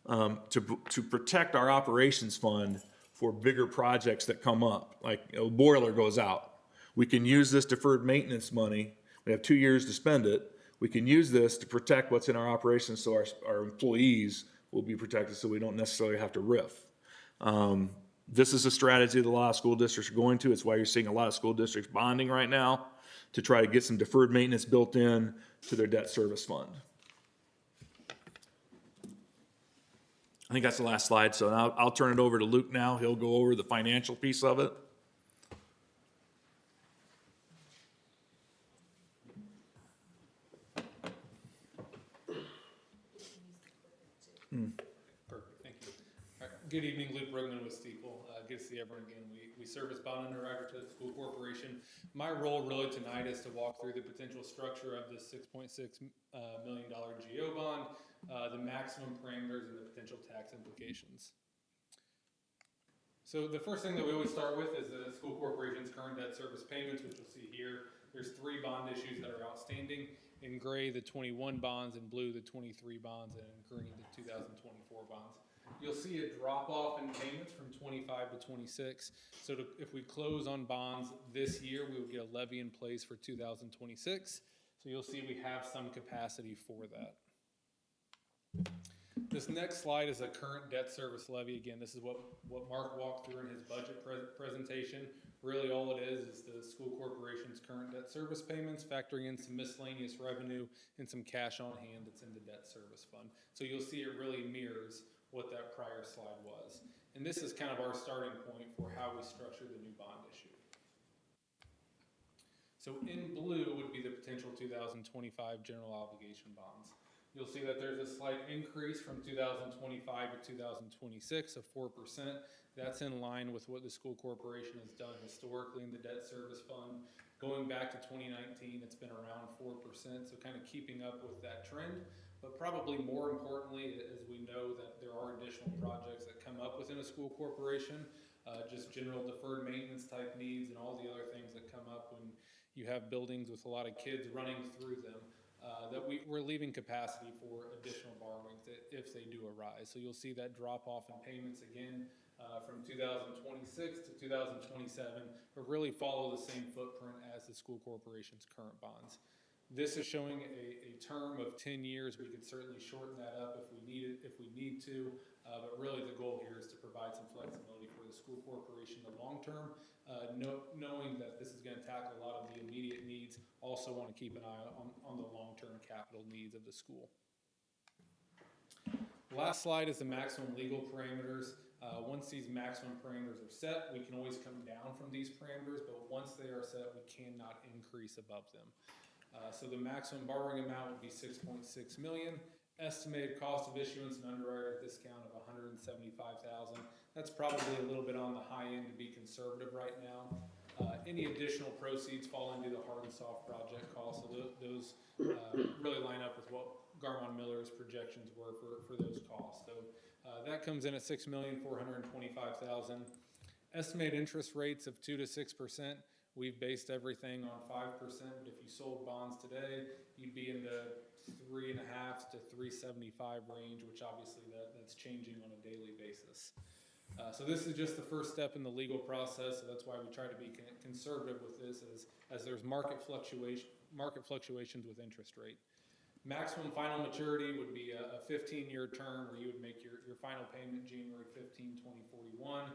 to protect our operations fund for bigger projects that come up, like a boiler goes out. We can use this deferred maintenance money. We have 2 years to spend it. We can use this to protect what's in our operations so our employees will be protected so we don't necessarily have to riff. This is a strategy that a lot of school districts are going to. It's why you're seeing a lot of school districts bonding right now to try to get some deferred maintenance built in to their debt service fund. I think that's the last slide, so I'll turn it over to Luke now. He'll go over the financial piece of it. Perfect, thank you. All right, good evening, Luke Brugman with Steeple. Good to see everyone again. We service bond underwriter to the school corporation. My role really tonight is to walk through the potential structure of this $6.6 million GO bond, the maximum parameters and the potential tax implications. So the first thing that we always start with is the school corporation's current debt service payments, which you'll see here. There's 3 bond issues that are outstanding. In gray, the 21 bonds, in blue, the 23 bonds, and in green, the 2024 bonds. You'll see a drop off in payments from 25 to 26. So if we close on bonds this year, we will get a levy in place for 2026. So you'll see we have some capacity for that. This next slide is a current debt service levy. Again, this is what Mark walked through in his budget presentation. Really all it is the school corporation's current debt service payments, factoring in some miscellaneous revenue and some cash on hand that's in the debt service fund. So you'll see it really mirrors what that prior slide was. And this is kind of our starting point for how we structure the new bond issue. So in blue would be the potential 2025 general obligation bonds. You'll see that there's a slight increase from 2025 to 2026 of 4%. That's in line with what the school corporation has done historically in the debt service fund. Going back to 2019, it's been around 4%, so kind of keeping up with that trend. But probably more importantly, as we know that there are additional projects that come up within a school corporation, just general deferred maintenance type needs and all the other things that come up when you have buildings with a lot of kids running through them. That we're leaving capacity for additional borrowings if they do arise. So you'll see that drop off in payments again from 2026 to 2027, but really follow the same footprint as the school corporation's current bonds. This is showing a term of 10 years. We could certainly shorten that up if we need to, but really the goal here is to provide some flexibility for the school corporation in the long term, knowing that this is going to tackle a lot of the immediate needs. Also want to keep an eye on the long-term capital needs of the school. Last slide is the maximum legal parameters. Once these maximum parameters are set, we can always come down from these parameters, but once they are set, we cannot increase above them. So the maximum borrowing amount would be $6.6 million. Estimated cost of issuance and underwriter discount of $175,000. That's probably a little bit on the high end to be conservative right now. Any additional proceeds fall into the hard and soft project costs. So those really line up with what Garmon Miller's projections were for those costs. So that comes in at $6,425,000. Estimated interest rates of 2 to 6%. We've based everything on 5%, but if you sold bonds today, you'd be in the 3.5 to 3.75 range, which obviously that's changing on a daily basis. So this is just the first step in the legal process, so that's why we try to be conservative with this, as there's market fluctuations with interest rate. Maximum final maturity would be a 15-year term where you would make your final payment January 15, 2041.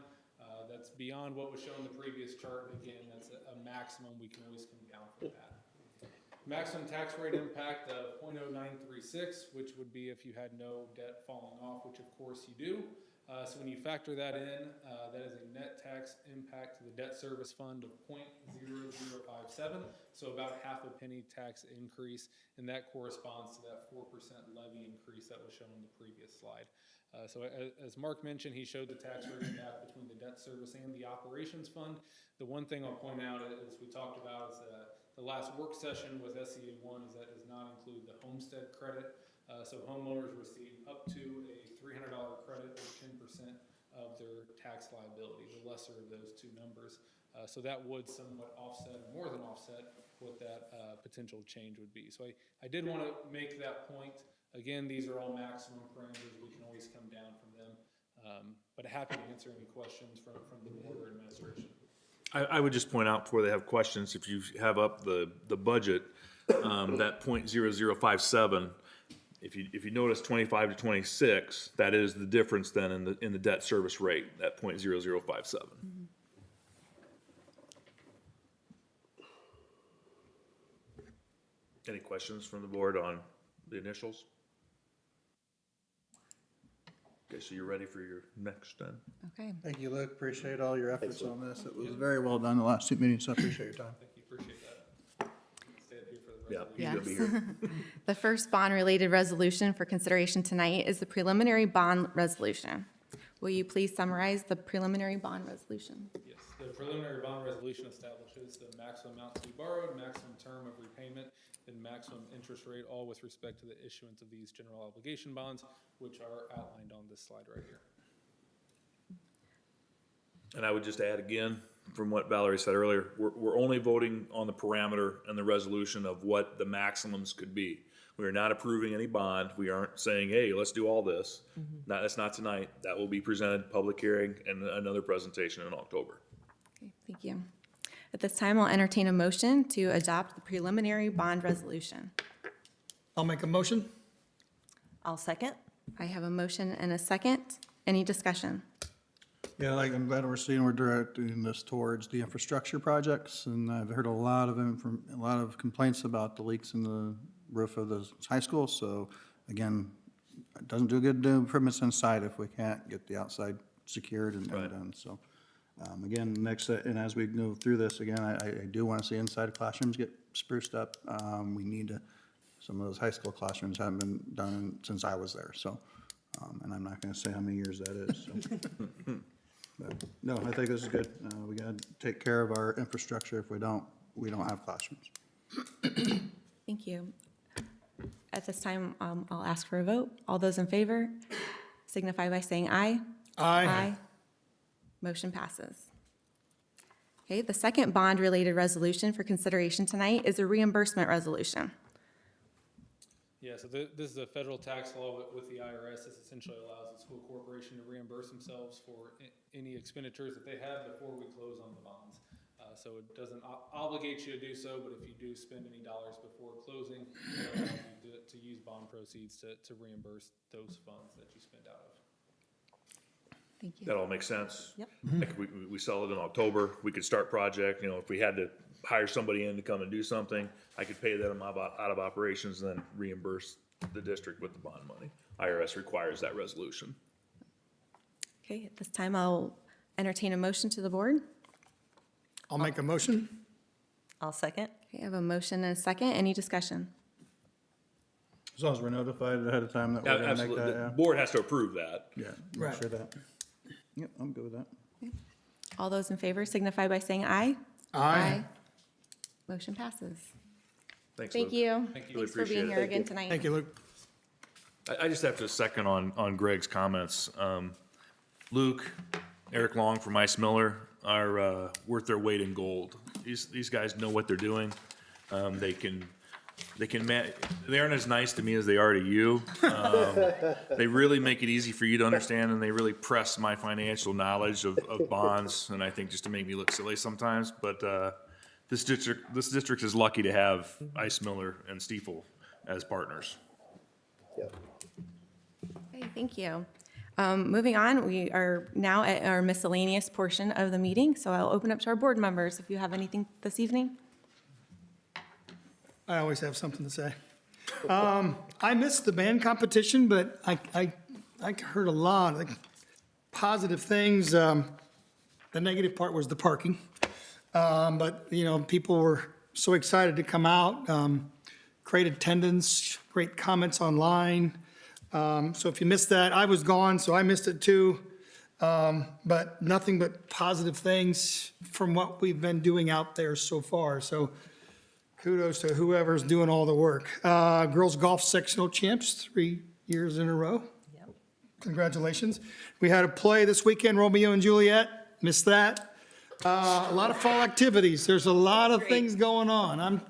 That's beyond what was shown in the previous chart. Again, that's a maximum. We can always come down from that. Maximum tax rate impact of 0.0936, which would be if you had no debt falling off, which of course you do. So when you factor that in, that is a net tax impact to the debt service fund of 0.0057, so about half a penny tax increase, and that corresponds to that 4% levy increase that was shown in the previous slide. So as Mark mentioned, he showed the tax rate impact between the debt service and the operations fund. The one thing I'll point out, as we talked about, is the last work session with SEA1 is that does not include the homestead credit. So homeowners receive up to a $300 credit or 10% of their tax liability, the lesser of those two numbers. So that would somewhat offset, more than offset, what that potential change would be. So I did want to make that point. Again, these are all maximum parameters. We can always come down from them. But happy to answer any questions from the board or administration. I would just point out before they have questions, if you have up the budget, that 0.0057, if you notice 25 to 26, that is the difference then in the debt service rate, that 0.0057. Mm-hmm. Any questions from the board on the initials? Okay, so you're ready for your next then? Okay. Thank you, Luke. Appreciate all your efforts on this. It was very well done the last 2 meetings, so I appreciate your time. Thank you, appreciate that. Stay up here for the rest of the Yeah, Yes. he's gonna be here. The first bond-related resolution for consideration tonight is the preliminary bond resolution. Will you please summarize the preliminary bond resolution? Yes, the preliminary bond resolution establishes the maximum amount to be borrowed, maximum term of repayment, and maximum interest rate, all with respect to the issuance of these general obligation bonds, which are outlined on this slide right here. And I would just add again, from what Valerie said earlier, we're only voting on the parameter and the resolution of what the maximums could be. We are not approving any bond. We aren't saying, hey, let's do all this. That's not tonight. That will be presented, public hearing, and another presentation in October. Okay, thank you. At this time, I'll entertain a motion to adopt the preliminary bond resolution. I'll make a motion. I'll second. I have a motion and a second. Any discussion? Yeah, like, I'm glad we're directing this towards the infrastructure projects, and I've heard a lot of complaints about the leaks in the roof of the high school, so again, it doesn't do good to do improvements inside if we can't get the outside secured and done, so. Again, and as we move through this, again, I do want to see inside classrooms get spruced up. We need to, some of those high school classrooms haven't been done since I was there, so, and I'm not going to say how many years that is, so. But, no, I think this is good. We got to take care of our infrastructure. If we don't have classrooms. Thank you. At this time, I'll ask for a vote. All those in favor signify by saying aye. Aye. Motion passes. Okay, the second bond-related resolution for consideration tonight is a reimbursement resolution. Yeah, so this is a federal tax law with the IRS. This essentially allows the school corporation to reimburse themselves for any expenditures that they have before we close on the bonds. So it doesn't obligate you to do so, but if you do spend any dollars before closing, it allows you to use bond proceeds to reimburse those funds that you spend out of. Thank you. That all makes sense? Yep. Like we sell it in October, we could start project, if we had to hire somebody in to come and do something, I could pay them out of operations and then reimburse the district with the bond money. IRS requires that resolution. Okay, at this time, I'll entertain a motion to the board. I'll make a motion. I'll second. Okay, I have a motion and a second. Any discussion? As long as we're notified ahead of time that we're going to make Absolutely, that, the yeah. board has to approve that. Yeah, Right. make sure that. Yep, I'm good with that. All those in favor signify by saying aye. Aye. Motion passes. Thanks, Thank Luke. you. Thank you. Thanks for Appreciate being it. here again tonight. Thank you, Luke. I just have to second on Greg's comments. Luke, Eric Long from Ice Miller are worth their weight in gold. These guys know what they're doing. They aren't as nice to me as they are to you. They really make it easy for you to understand, and they really press my financial knowledge of bonds, and I think just to make me look silly sometimes. But this district is lucky to have Ice Miller and Stiefel as partners. Okay, thank you. Moving on, we are now at our miscellaneous portion of the meeting, so I'll open up to our board members if you have anything this evening. I always have something to say. I missed the band competition, but I heard a lot of positive things. The negative part was the parking. But, people were so excited to come out, great attendance, great comments online. So if you missed that, I was gone, so I missed it too. But nothing but positive things from what we've been doing out there so far. So kudos to whoever's doing all the work. Girls golf sectional champs, 3 years in a row. Yep. Congratulations. We had a play this weekend, Romeo and Juliet. Missed that. A lot of fall activities. There's a lot of things going on.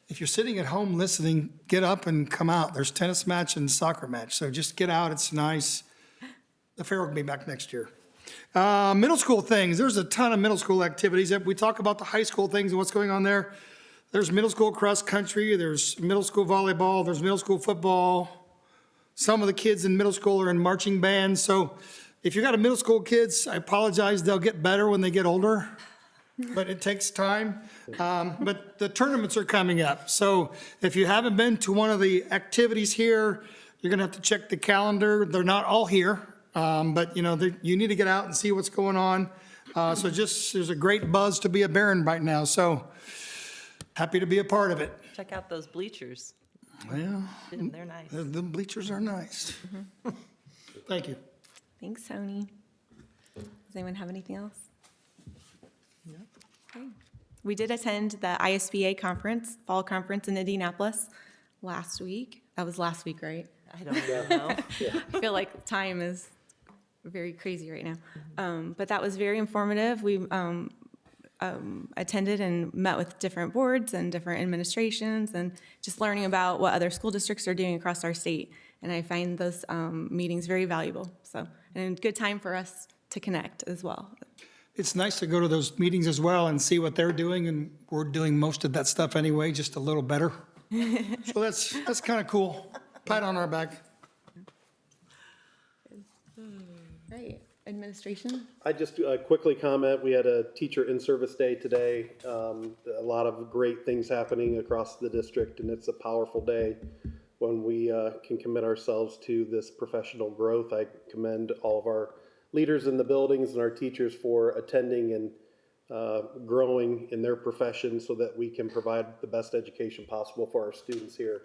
If you're sitting at home listening, get up and come out. There's tennis match and soccer match. So just get out. It's nice. The fair will be back next year. Middle school things. There's a ton of middle school activities. We talk about the high school things and what's going on there. There's middle school cross country. There's middle school volleyball. There's middle school football. Some of the kids in middle school are in marching bands. So if you got a middle school kids, I apologize. They'll get better when they get older, but it takes time. But the tournaments are coming up. So if you haven't been to one of the activities here, you're going to have to check the calendar. They're not all here. But you need to get out and see what's going on. So there's a great buzz to be a Baron right now. So happy to be a part of it. Check out those bleachers. Well, They're nice. the bleachers are nice. Thank you. Thanks, Tony. Does anyone have anything else? No. Okay. We did attend the ISBA conference, fall conference in Indianapolis last week. That was last week, right? I don't know. I feel like time is very crazy right now. But that was very informative. We attended and met with different boards and different administrations and just learning about what other school districts are doing across our state. And I find those meetings very valuable. So, and a good time for us to connect as well. It's nice to go to those meetings as well and see what they're doing, and we're doing most of that stuff anyway, just a little better. So that's kind of cool. Pat on our back. Right, administration? I just quickly comment, we had a teacher in-service day today. A lot of great things happening across the district, and it's a powerful day when we can commit ourselves to this professional growth. I commend all of our leaders in the buildings and our teachers for attending and growing in their profession so that we can provide the best education possible for our students here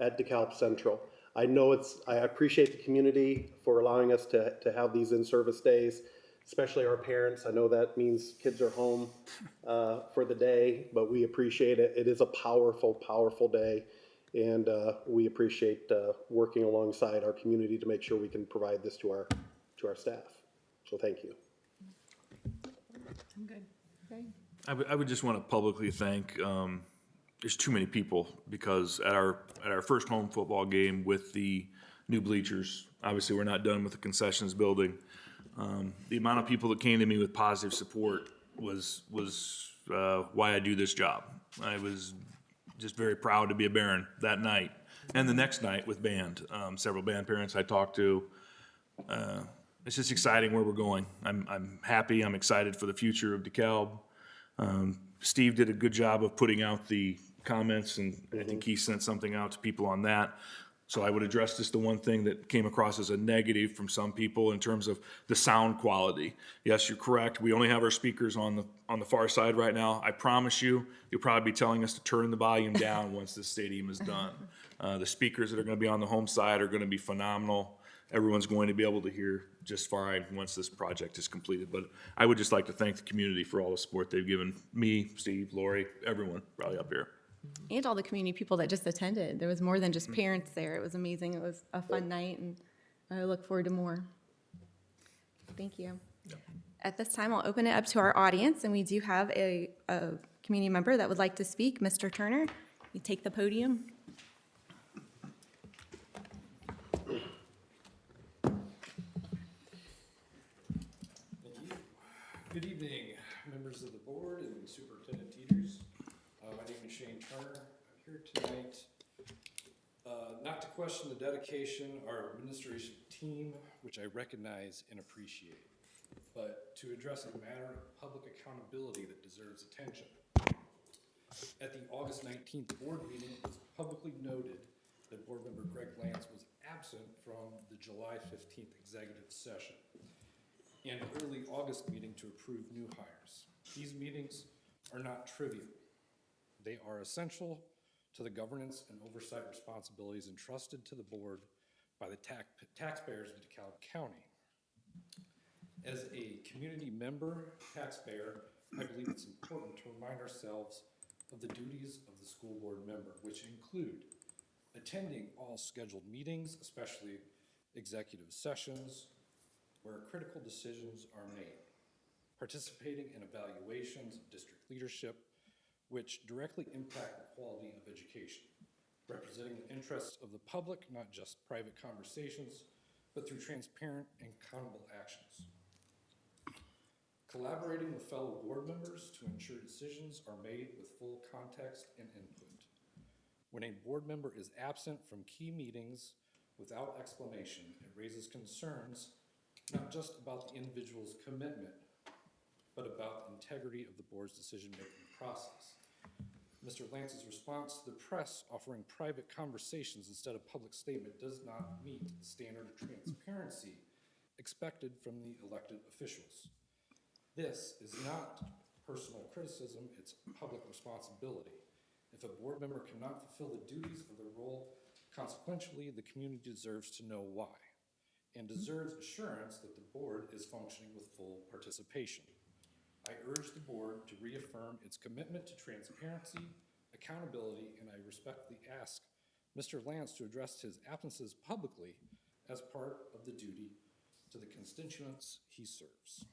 at DeKalb Central. I know I appreciate the community for allowing us to have these in-service days, especially our parents. I know that means kids are home for the day, but we appreciate it. It is a powerful, powerful day, and we appreciate working alongside our community to make sure we can provide this to our staff. So thank you. I'm good. Okay. I would just want to publicly thank, there's too many people, because at our first home football game with the new bleachers, obviously we're not done with the concessions building. The amount of people that came to me with positive support was why I do this job. I was just very proud to be a Baron that night and the next night with band. Several band parents I talked to. It's just exciting where we're going. I'm happy. I'm excited for the future of DeKalb. Steve did a good job of putting out the comments, and I think he sent something out to people on that. So I would address just the one thing that came across as a negative from some people in terms of the sound quality. Yes, you're correct. We only have our speakers on the far side right now. I promise you'll probably be telling us to turn the volume down once this stadium is done. The speakers that are going to be on the home side are going to be phenomenal. Everyone's going to be able to hear just fine once this project is completed. But I would just like to thank the community for all the support they've given me, Steve, Lori, everyone probably up here. And all the community people that just attended. There was more than just parents there. It was amazing. It was a fun night, and I look forward to more. Thank you. Yep. At this time, I'll open it up to our audience, and we do have a community member that would like to speak. Mr. Turner, you take the podium. Good evening, members of the board and Superintendent Teeters. My name is Shane Turner. I'm here tonight not to question the dedication of our administration team, which I recognize and appreciate, but to address a matter of public accountability that deserves attention. At the August 19th board meeting, it was publicly noted that board member Greg Lance was absent from the July 15th executive session and early August meeting to approve new hires. These meetings are not trivial. They are essential to the governance and oversight responsibilities entrusted to the board by the taxpayers of DeKalb County. As a community member, taxpayer, I believe it's important to remind ourselves of the duties of the school board member, which include attending all scheduled meetings, especially executive sessions, where critical decisions are made, participating in evaluations of district leadership, which directly impact the quality of education, representing the interests of the public, not just private conversations, but through transparent and accountable actions. Collaborating with fellow board members to ensure decisions are made with full context and input. When a board member is absent from key meetings without explanation, it raises concerns not just about the individual's commitment, but about the integrity of the board's decision-making process. Mr. Lance's response to the press offering private conversations instead of public statement does not meet the standard of transparency expected from the elected officials. This is not personal criticism, it's public responsibility. If a board member cannot fulfill the duties of their role, consequentially, the community deserves to know why, and deserves assurance that the board is functioning with full participation. I urge the board to reaffirm its commitment to transparency, accountability, and I respectfully ask Mr. Lance to address his absences publicly as part of the duty to the constituents he serves.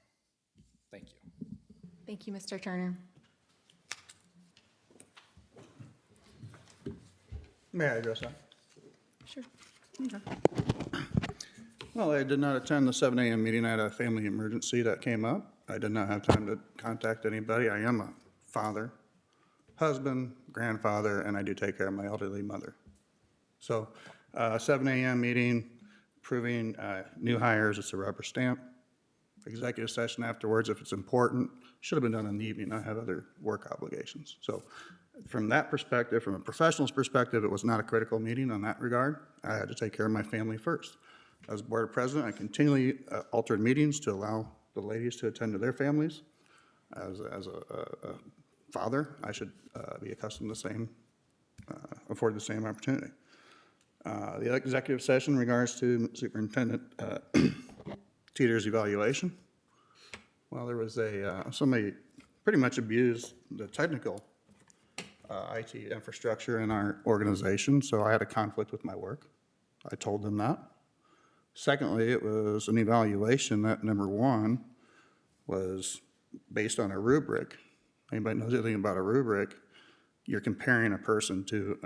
Thank you. Thank you, Mr. Turner. May I address that? Sure. Well, I did not attend the 7 a.m. meeting. I had a family emergency that came up. I did not have time to contact anybody. I am a father, husband, grandfather, and I do take care of my elderly mother. So 7 a.m. meeting, approving new hires, it's a rubber stamp. Executive session afterwards, if it's important, should have been done in the evening. I have other work obligations. So from that perspective, from a professional's perspective, it was not a critical meeting on that regard. I had to take care of my family first. As board president, I continually altered meetings to allow the ladies to attend to their families. As a father, I should be accustomed to the same, afford the same opportunity. The executive session in regards to Superintendent Teeter's evaluation. Well, there was somebody pretty much abused the technical IT infrastructure in our organization, so I had a conflict with my work. I told them that. Secondly, it was an evaluation that, number one, was based on a rubric. Anybody knows anything about a rubric, you're comparing a person to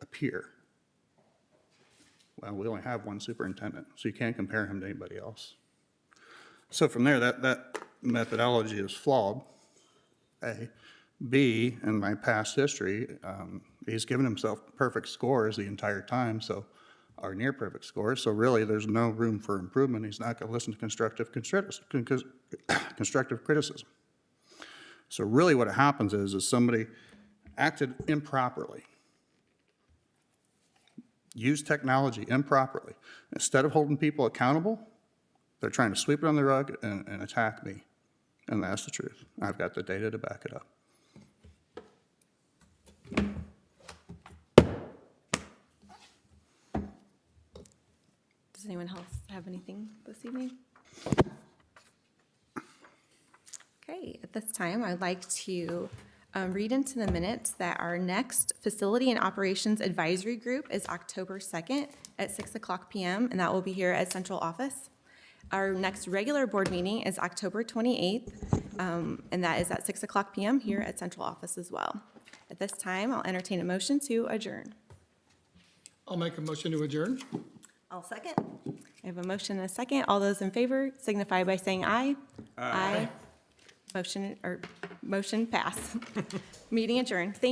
a peer. Well, we only have one superintendent, so you can't compare him to anybody else. So from there, that methodology is flawed, A. B, in my past history, he's given himself perfect scores the entire time, or near perfect scores, so really there's no room for improvement. He's not going to listen to constructive criticism. So really what happens is somebody acted improperly, used technology improperly. Instead of holding people accountable, they're trying to sweep it on the rug and attack me. And that's the truth. I've got the data to back it up. Does anyone else have anything this evening? Okay, at this time, I'd like to read into the minutes that our next Facility and Operations Advisory Group is October 2nd at 6:00 p.m., and that will be here at Central Office. Our next regular board meeting is October 28th, and that is at 6:00 p.m. here at Central Office as well. At this time, I'll entertain a motion to adjourn. I'll make a motion to adjourn. I'll second. I have a motion and a second. All those in favor signify by saying aye. Aye. Motion pass. Meeting adjourned. Thank you.